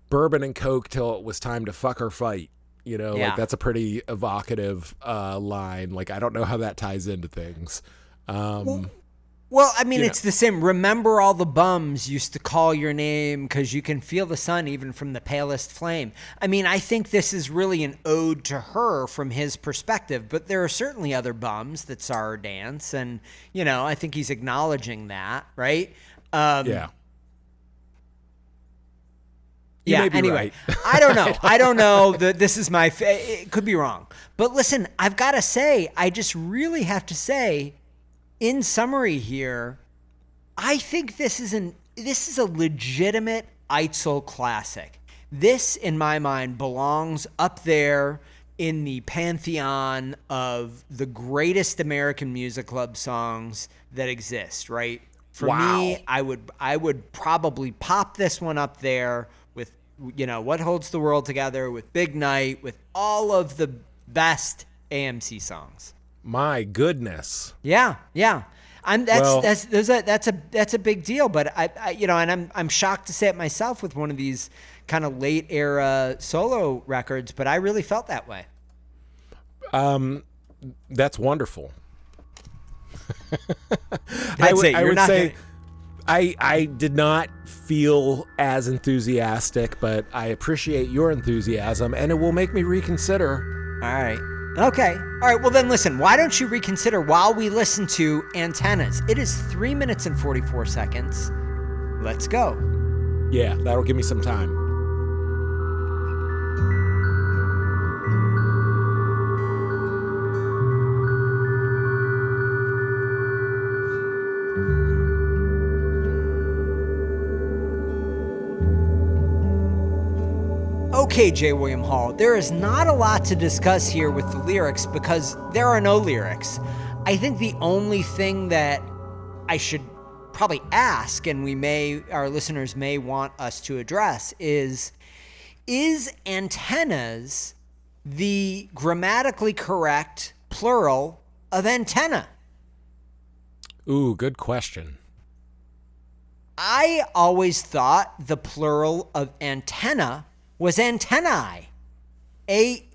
bourbon and Coke till it was time to fuck or fight. That's a pretty evocative line. I don't know how that ties into things. Well, I mean, it's the same. Remember all the bums used to call your name because you can feel the sun even from the palest flame. I mean, I think this is really an ode to her from his perspective, but there are certainly other bums that saw her dance. And, I think he's acknowledging that, right? Yeah. Yeah, anyway, right. I don't know. This is it could be wrong. But listen, I've got to say, I just really have to say, in summary here, I think this is a legitimate Eitzel classic. This, in my mind, belongs up there in the pantheon of the greatest American Music Club songs that exist, right? For me, I would probably pop this one up there with, What Holds the World Together, with Big Night, with all of the best AMC songs. My goodness. Yeah. That's a big deal, but I'm shocked to say it myself with one of these kind of late era solo records, but I really felt that way. That's wonderful. I did not feel as enthusiastic, but I appreciate your enthusiasm, and it will make me reconsider. All right. Okay. All right. Well, then listen, why don't you reconsider while we listen to Antennas? It is 3 minutes and 44 seconds. Let's go. Yeah, that'll give me some time. Okay, J. William Hall, there is not a lot to discuss here with the lyrics because there are no lyrics. I think the only thing that I should probably ask, and our listeners may want us to address, is antennas the grammatically correct plural of antenna? Ooh, good question. I always thought the plural of antenna was antennae. A-N-T-E-N-N-A-E.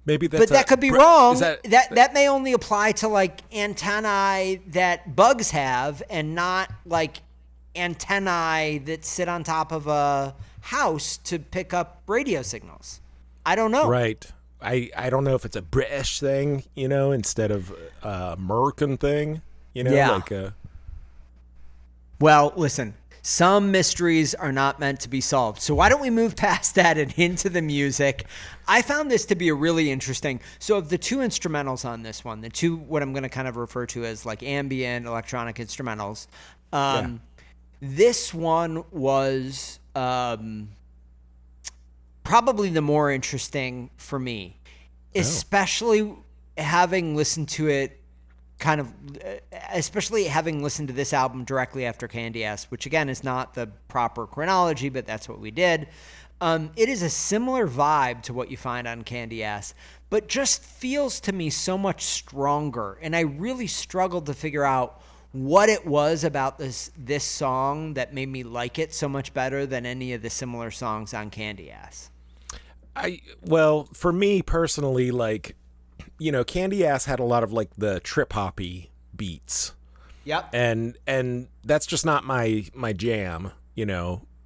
Maybe that's but that could be wrong. That may only apply to like antennae that bugs have and not like antennae that sit on top of a house to pick up radio signals. I don't know. Right. I don't know if it's a British thing, instead of a American thing, Yeah. Well, listen. Some mysteries are not meant to be solved. So why don't we move past that and into the music? I found this to be a really interesting. So of the two instrumentals on this one, the two, what I'm going to kind of refer to as like ambient electronic instrumentals, this one was probably the more interesting for me, especially having listened to it especially having listened to this album directly after Candy Ass, which again is not the proper chronology, but that's what we did. It is a similar vibe to what you find on Candy Ass, but just feels to me so much stronger. And I really struggled to figure out what it was about this song that made me like it so much better than any of the similar songs on Candy Ass. Well, for me personally, Candy Ass had a lot of like the trip hoppy beats. Yep. And that's just not my jam,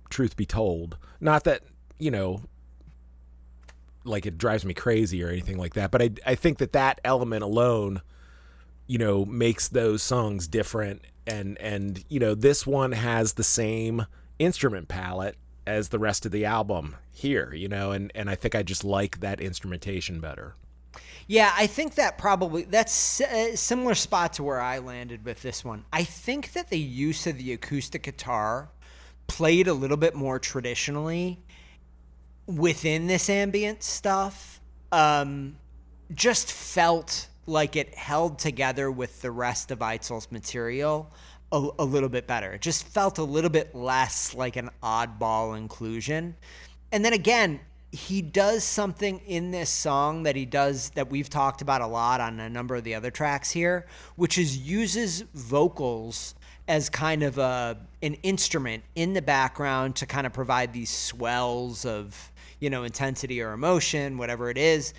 truth be told. Not that, like it drives me crazy or anything like that, but I think that element alone, makes those songs different. And this one has the same instrument palette as the rest of the album here, and I think I just like that instrumentation better. Yeah, I think that's a similar spot to where I landed with this one. I think that the use of the acoustic guitar played a little bit more traditionally within this ambient stuff. Just felt like it held together with the rest of Eitzel's material a little bit better. It just felt a little bit less like an oddball inclusion. And then again, he does something in this song that we've talked about a lot on a number of the other tracks here, which is uses vocals as kind of an instrument in the background to kind of provide these swells of, intensity or emotion, whatever it is.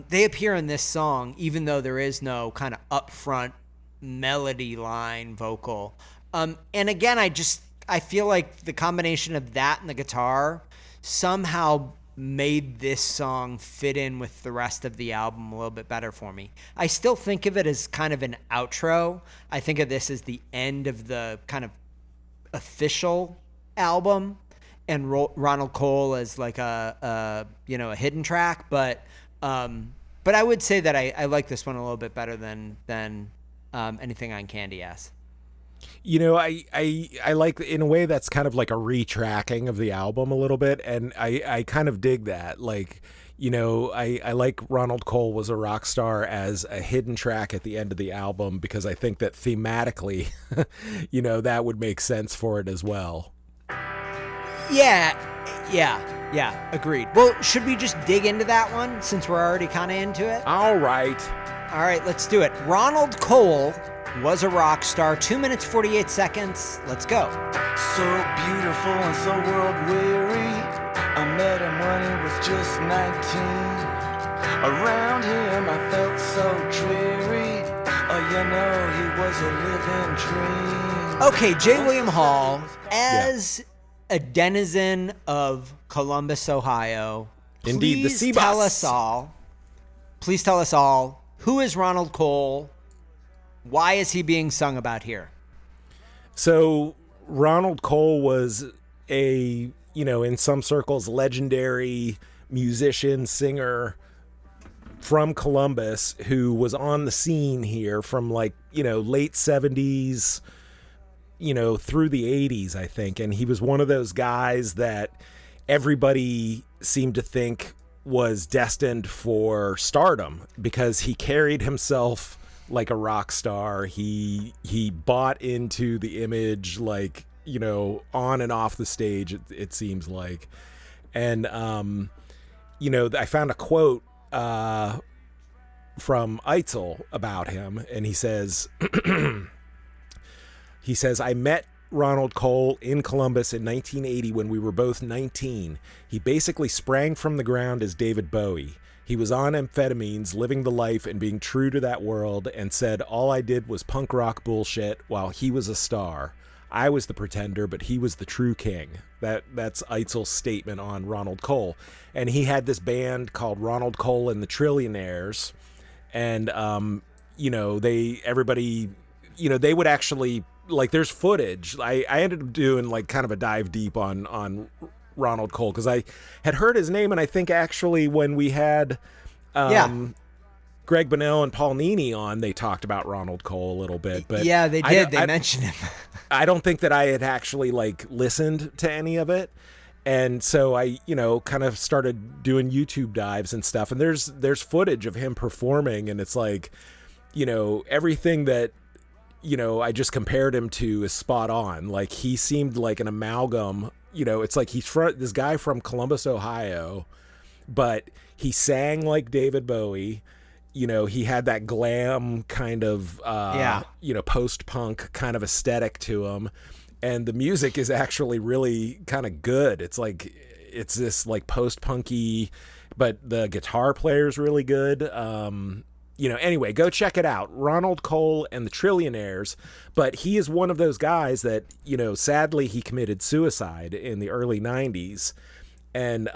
They appear in this song, even though there is no kind of upfront melody line vocal. And again, I feel like the combination of that and the guitar somehow made this song fit in with the rest of the album a little bit better for me. I still think of it as kind of an outro. I think of this as the end of the kind of official album, and Ronald Koal as like a hidden track. But I would say that I like this one a little bit better than anything on Candy Ass. You know, I like, in a way, that's kind of like a retracking of the album a little bit, and I kind of dig that. Like, you know, I like Ronald Koal Was a Rock Star as a hidden track at the end of the album, because I think that thematically, you know, that would make sense for it as well. Yeah, agreed. Well, should we just dig into that one since we're already kind of into it? All right, let's do it. Ronald Koal Was a Rock Star, 2 minutes, 48 seconds. Let's go. So beautiful and so world weary. I met him when he was just 19. Around him I felt so dreary. Oh, you know, he was a living dream. Okay, J. William Hall, as a denizen of Columbus, Ohio, Indeed, the please Seabus. Please tell us all, who is Ronald Koal? Why is he being sung about here? So Ronald Koal was a, you know, in some circles, legendary musician, singer from Columbus, who was on the scene here from, like, you know, late 70s, you know, through the 80s, I think. And he was one of those guys that everybody seemed to think was destined for stardom, because he carried himself like a rock star. He bought into the image, like, you know, on and off the stage, it seems like. And you know, I found a quote from Eitzel about him, and he says I met Ronald Koal in Columbus in 1980 when we were both 19. He basically sprang from the ground as David Bowie. He was on amphetamines, living the life and being true to that world, and said, all I did was punk rock bullshit while he was a star. I was the pretender, but he was the true king. That's Eitzel's statement on Ronald Koal. And he had this band called Ronald Koal and the Trillionaires. And, you know, everybody, you know, they would actually, like, there's footage. I ended up doing, like, kind of a dive deep on Ronald Koal, because I had heard his name, and I think actually when we had Greg Bonnell and Paul Nini on, they talked about Ronald Koal a little bit. But yeah, they did. They mentioned him. I don't think that I had actually, like, listened to any of it. And so I, you know, kind of started doing YouTube dives and stuff. And there's footage of him performing, and it's like, you know, everything that, you know, I just compared him to is spot on. Like, he seemed like an amalgam. You know, it's like he's this guy from Columbus, Ohio, but he sang like David Bowie. You know, he had that glam kind of, you know, post-punk kind of aesthetic to him. And the music is actually really kind of good. It's like, it's this like post-punky, but the guitar player is really good. You know, anyway, go check it out. Ronald Koal and the Trillionaires. But he is one of those guys that, you know, sadly he committed suicide in the early 90s. And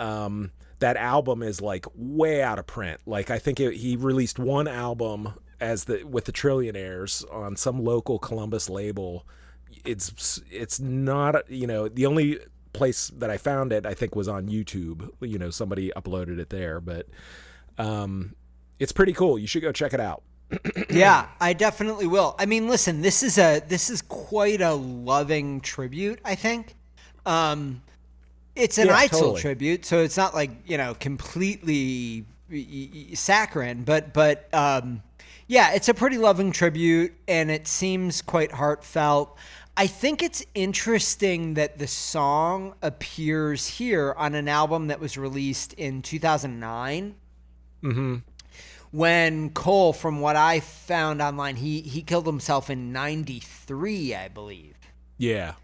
that album is like way out of print. Like, I think he released one album with the Trillionaires on some local Columbus label. It's not, you know, the only place that I found it, I think, was on YouTube. You know, somebody uploaded it there, but it's pretty cool. You should go check it out. Yeah, I definitely will. I mean, listen, this is quite a loving tribute, I think. It's an Eitzel tribute, so it's not like, you know, completely saccharine, but yeah, it's a pretty loving tribute, and it seems quite heartfelt. I think it's interesting that the song appears here on an album that was released in 2009. Mm-hmm. When Koal, from what I found online, he killed himself in 93, I believe. Yeah.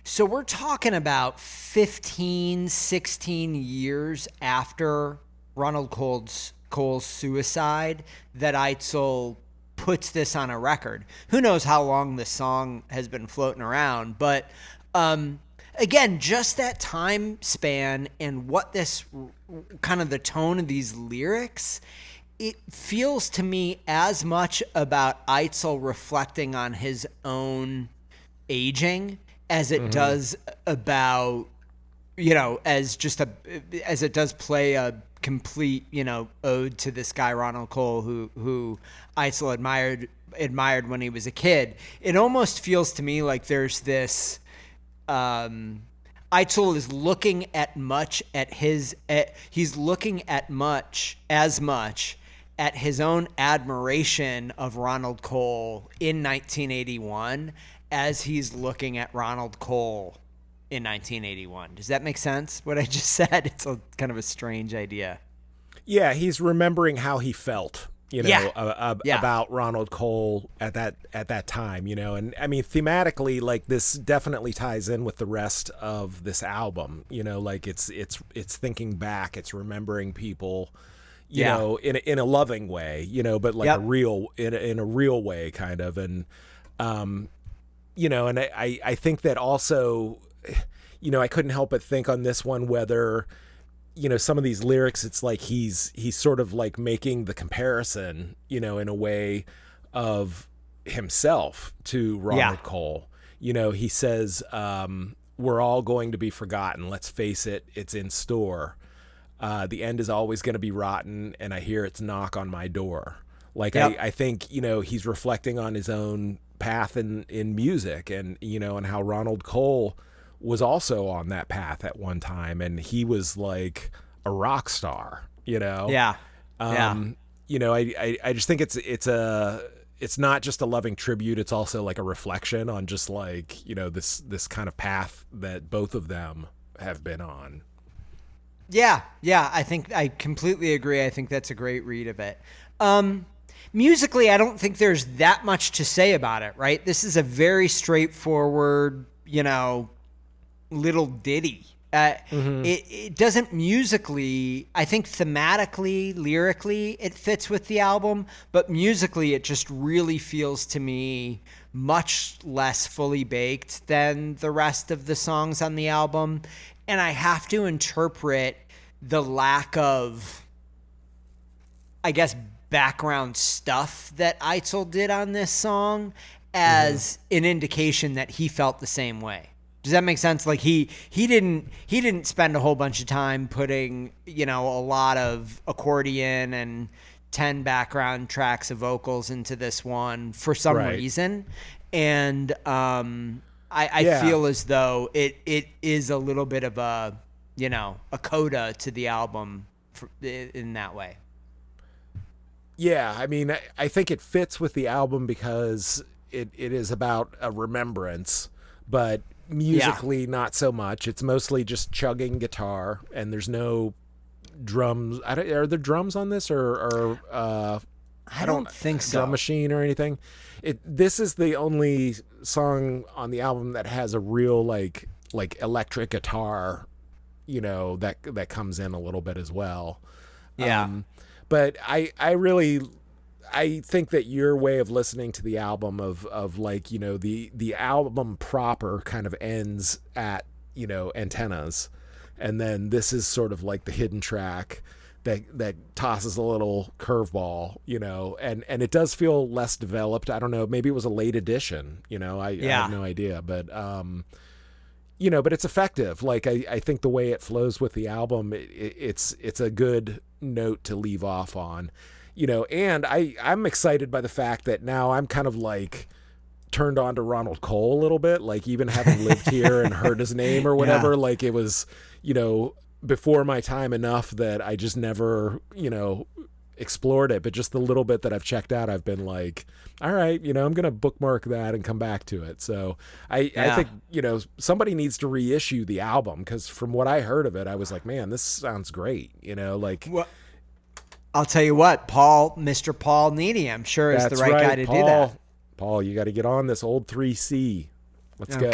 So we're talking about 15, 16 years after Ronald Koal's suicide that Eitzel puts this on a record. Who knows how long this song has been floating around, but again, just that time span and what this kind of the tone of these lyrics, it feels to me as much about Eitzel reflecting on his own aging as it does about, you know, as it does play a complete, ode to this guy Ronald Koal, who Eitzel admired when he was a kid. It almost feels to me like there's this. Eitzel is looking he's looking at as much at his own admiration of Ronald Koal in 1981 as he's looking at Ronald Koal in 1981. Does that make sense? What I just said? It's kind of a strange idea. Yeah, he's remembering how he felt, about Ronald Koal at that time, and I mean, thematically, like, this definitely ties in with the rest of this album, like it's thinking back, it's remembering people, in a loving way, but like in a real way, kind of, and and I think that also, I couldn't help but think on this one whether, some of these lyrics, it's like he's sort of like making the comparison, in a way of himself to Ronald Koal. He says, we're all going to be forgotten. Let's face it, it's in store. The end is always going to be rotten, and I hear its knock on my door. Like, I think, he's reflecting on his own path in music, and, and how Ronald Koal was also on that path at one time, and he was like a rock star, I just think it's not just a loving tribute, it's also like a reflection on just like, this kind of path that both of them have been on. Yeah, I think I completely agree. I think that's a great read of it. Musically, I don't think there's that much to say about it, right? This is a very straightforward, little ditty. It doesn't musically, I think thematically, lyrically, it fits with the album, but musically it just really feels to me much less fully baked than the rest of the songs on the album. And I have to interpret the lack of, I guess, background stuff that Eitzel did on this song as an indication that he felt the same way. Does that make sense? Like he didn't spend a whole bunch of time putting, a lot of accordion and 10 background tracks of vocals into this one for some reason. And I feel as though it is a little bit of a coda to the album in that way. Yeah, I mean, I think it fits with the album because it is about a remembrance, but musically not so much. It's mostly just chugging guitar, and there's no drums. Are there drums on this, or I don't think so. Drum machine or anything? This is the only song on the album that has a real like electric guitar, that comes in a little bit as well. Yeah. But I think that your way of listening to the album of like, the album proper kind of ends at, Antennas. And then this is sort of like the hidden track that tosses a little curveball, and it does feel less developed. I don't know. Maybe it was a late edition, I have no idea, but, but it's effective. Like, I think the way it flows with the album, it's a good note to leave off on, and I'm excited by the fact that now I'm kind of like turned on to Ronald Koal a little bit, like even having lived here and heard his name or whatever, like it was, before my time enough that I just never, explored it, but just the little bit that I've checked out, I've been like, all right, I'm going to bookmark that and come back to it. So I think, somebody needs to reissue the album, because from what I heard of it, I was like, man, this sounds great. Like, well, I'll tell you what, Mr. Paul Needy, I'm sure is the right guy to do that. Paul, you got to get on this old 3C. Let's go.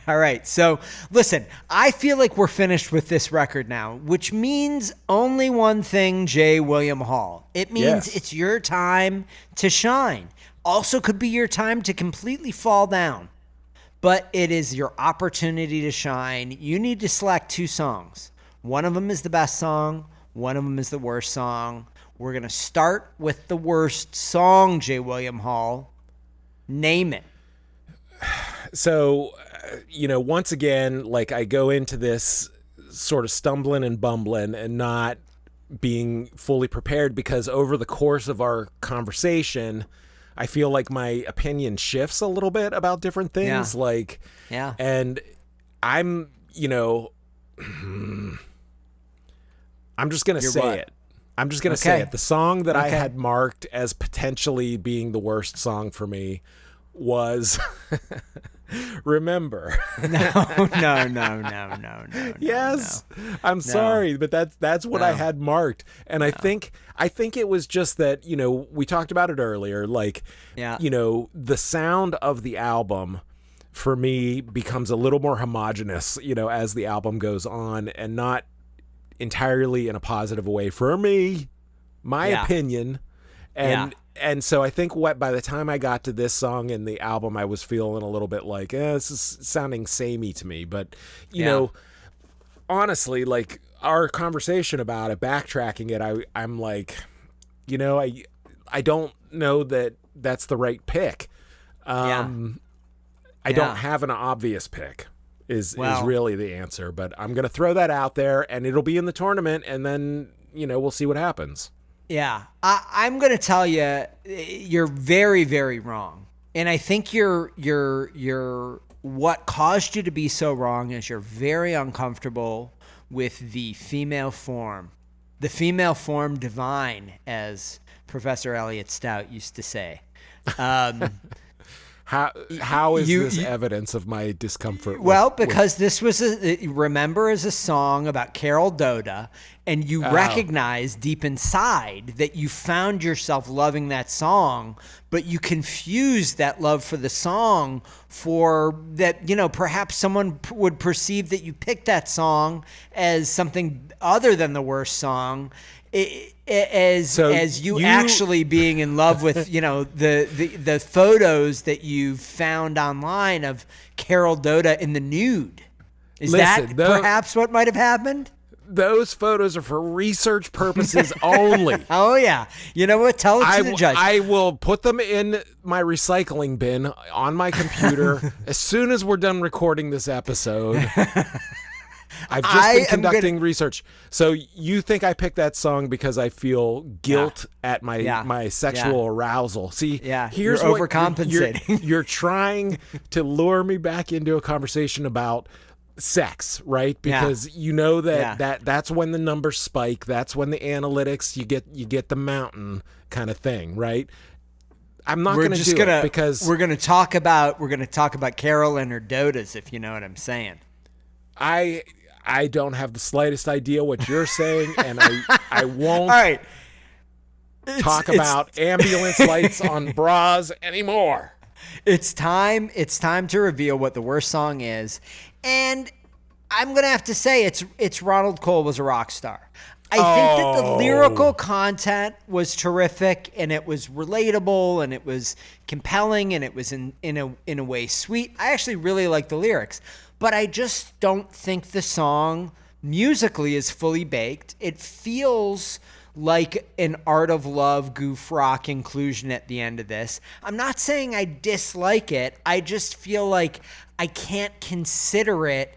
All right. So listen, I feel like we're finished with this record now, which means only one thing, J. William Hall. It means it's your time to shine. Also could be your time to completely fall down, but it is your opportunity to shine. You need to select two songs. One of them is the best song. One of them is the worst song. We're going to start with the worst song, J. William Hall. Name it. So, once again, like I go into this sort of stumbling and bumbling and not being fully prepared, because over the course of our conversation, I feel like my opinion shifts a little bit about different things. And I'm, I'm just going to say it. I'm just going to say it. The song that I had marked as potentially being the worst song for me was Remember. No. Yes. I'm sorry, but that's what I had marked. And I think it was just that, we talked about it earlier, the sound of the album for me becomes a little more homogenous, as the album goes on, and not entirely in a positive way for me, my opinion. And so I think by the time I got to this song in the album, I was feeling a little bit like, this is sounding samey to me. But, honestly, like our conversation about it, backtracking it, I'm like, I don't know that that's the right pick. I don't have an obvious pick is really the answer, but I'm going to throw that out there, and it'll be in the tournament, and then, we'll see what happens. Yeah, I'm going to tell you, you're very, very wrong. And I think what caused you to be so wrong is you're very uncomfortable with the female form divine, as Professor Elliot Stout used to say. How is this evidence of my discomfort? Because this was Remember is a song about Carol Doda, and you recognize deep inside that you found yourself loving that song, but you confused that love for the song for that, perhaps someone would perceive that you picked that song as something other than the worst song. As you actually being in love with the photos that you found online of Carol Doda in the nude. Perhaps what might have happened? Those photos are for research purposes only. Oh yeah, you know what? Tell it to the judge. I will put them in my recycling bin on my computer as soon as we're done recording this episode. I've just been conducting research. So you think I picked that song because I feel guilt at my sexual arousal. See, here's you're what overcompensating. You're trying to lure me back into a conversation about sex, right? Because that's when the numbers spike. That's when the analytics, you get the mountain kind of thing, right? I'm not going to do it because we're going to talk about Carol and her Dodas, if you know what I'm saying. I don't have the slightest idea what you're saying, and I won't talk about ambulance lights on bras anymore. It's time to reveal what the worst song is, and I'm gonna have to say it's Ronald Koal Was a Rock Star. I think that the lyrical content was terrific, and it was relatable, and it was compelling, and it was in a way sweet. I actually really like the lyrics. But I just don't think the song musically is fully baked. It feels like an Art of Love goof rock inclusion at the end of this. I'm not saying I dislike it. I just feel like I can't consider it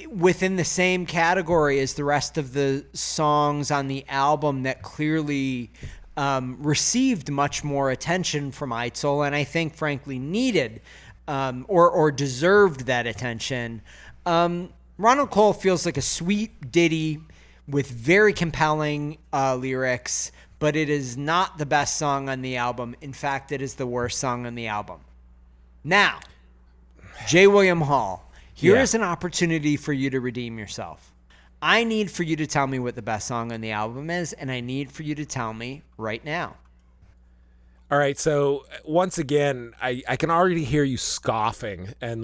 within the same category as the rest of the songs on the album that clearly received much more attention from Eitzel, and I think frankly needed or deserved that attention. Ronald Koal feels like a sweet ditty with very compelling lyrics, but it is not the best song on the album. In fact, it is the worst song on the album. Now, J. William Hall, here is an opportunity for you to redeem yourself. I need for you to tell me what the best song on the album is, and I need for you to tell me right now. All right, so once again, I can already hear you scoffing and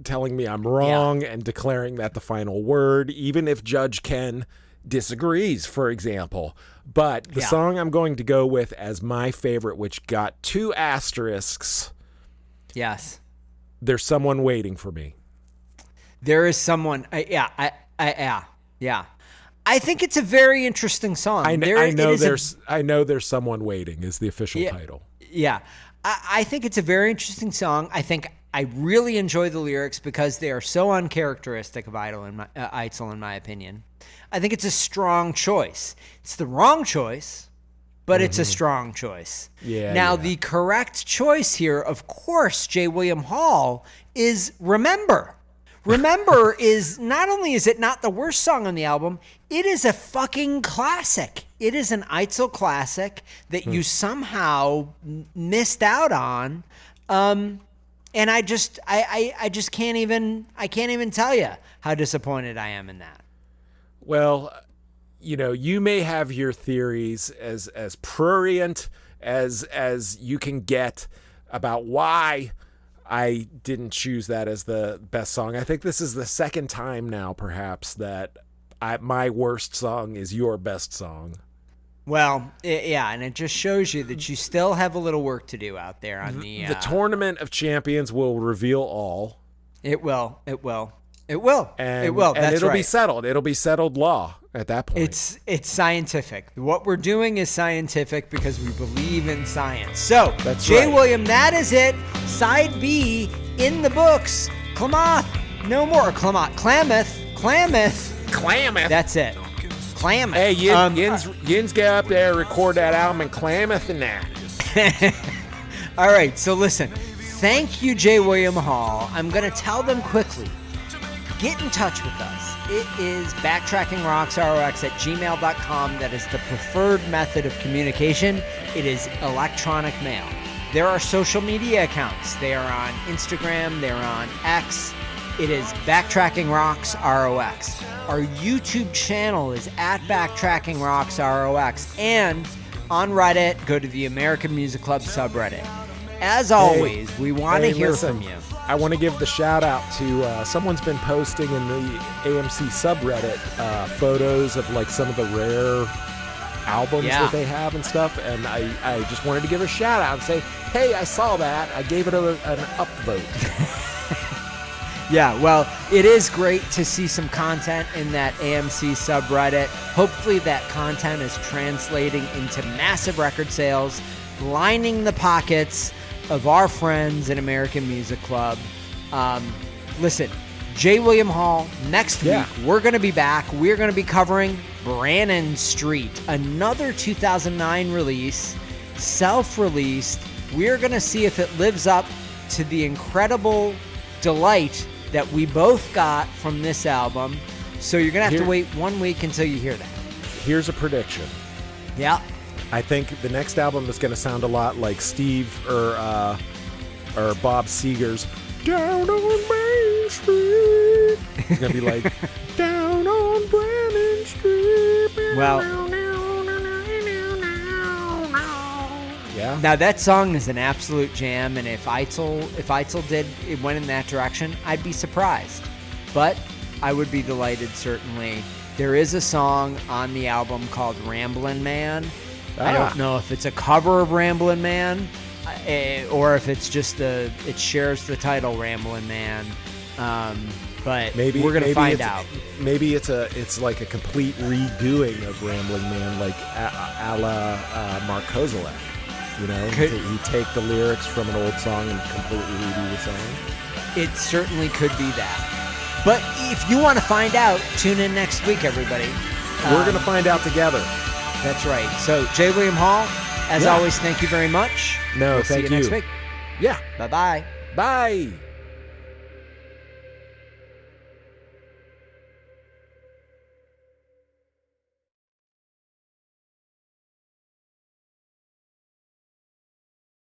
telling me I'm wrong and declaring that the final word, even if Judge Ken disagrees, for example. But the song I'm going to go with as my favorite, which got 2 asterisks. Yes. There's Someone Waiting for Me. There is someone. I think it's a very interesting song. I know there's someone waiting is the official title. Yeah. I think it's a very interesting song. I think I really enjoy the lyrics because they are so uncharacteristic of Eitzel, in my opinion. I think it's a strong choice. It's the wrong choice, but it's a strong choice. Now, the correct choice here, of course, J. William Hall, is Remember. Remember is not only is it not the worst song on the album, it is a fucking classic. It is an Eitzel classic that you somehow missed out on. And I just can't even tell you how disappointed I am in that. Well, you may have your theories as prurient as you can get about why I didn't choose that as the best song. I think this is the second time now, perhaps, that my worst song is your best song. Well, yeah, and it just shows you that you still have a little work to do out there on the Tournament of Champions will reveal all. It will. And That's it'll right. be settled. It'll be settled law at that point. It's scientific. What we're doing is scientific because we believe in science. So, That's J. right. William, that is it. Side B in the books. Klamath, no more. Klamath. That's it. Klamath. Hey, Yin's get up there and record that album in Klamath and that. All right, so listen. Thank you, J. William Hall. I'm going to tell them quickly. Get in touch with us. It is backtrackingrocksrox@gmail.com. That is the preferred method of communication. It is electronic mail. There are social media accounts. They are on Instagram. They're on X. It is Backtracking Rocks ROX. Our YouTube channel is at Backtracking Rocks ROX. And on Reddit, go to the American Music Club subreddit. As always, we want to hear from you. I want to give the shout out to someone's been posting in the AMC subreddit photos of like some of the rare albums that they have and stuff, and I just wanted to give a shout out and say, hey, I saw that. I gave it an upvote. Yeah, well, it is great to see some content in that AMC subreddit. Hopefully that content is translating into massive record sales, lining the pockets of our friends in American Music Club. Listen, J. William Hall, next week, we're going to be back. We're going to be covering Brannan Street, another 2009 release, self-released. We're going to see if it lives up to the incredible delight that we both got from this album. So you're going to have to wait 1 week until you hear that. Here's a prediction. Yeah. I think the next album is going to sound a lot like Steve or Bob Seger's Down on Main Street. It's going to be like Down on Brannan Street. Well, yeah. Now that song is an absolute jam, and if Eitzel did it went in that direction, I'd be surprised. But I would be delighted, certainly. There is a song on the album called Ramblin' Man. I don't know if it's a cover of Ramblin' Man or if it's just it shares the title Ramblin' Man. But maybe we're going to find out. Maybe it's like a complete redoing of Ramblin' Man, like a la Mark Kozelek. He take the lyrics from an old song and completely redo the song. It certainly could be that. But if you want to find out, tune in next week, everybody. We're going to find out together. That's right. So, J. William Hall, as always, thank you very much. No, we'll thank see you next week. Yeah. Bye-bye. Bye.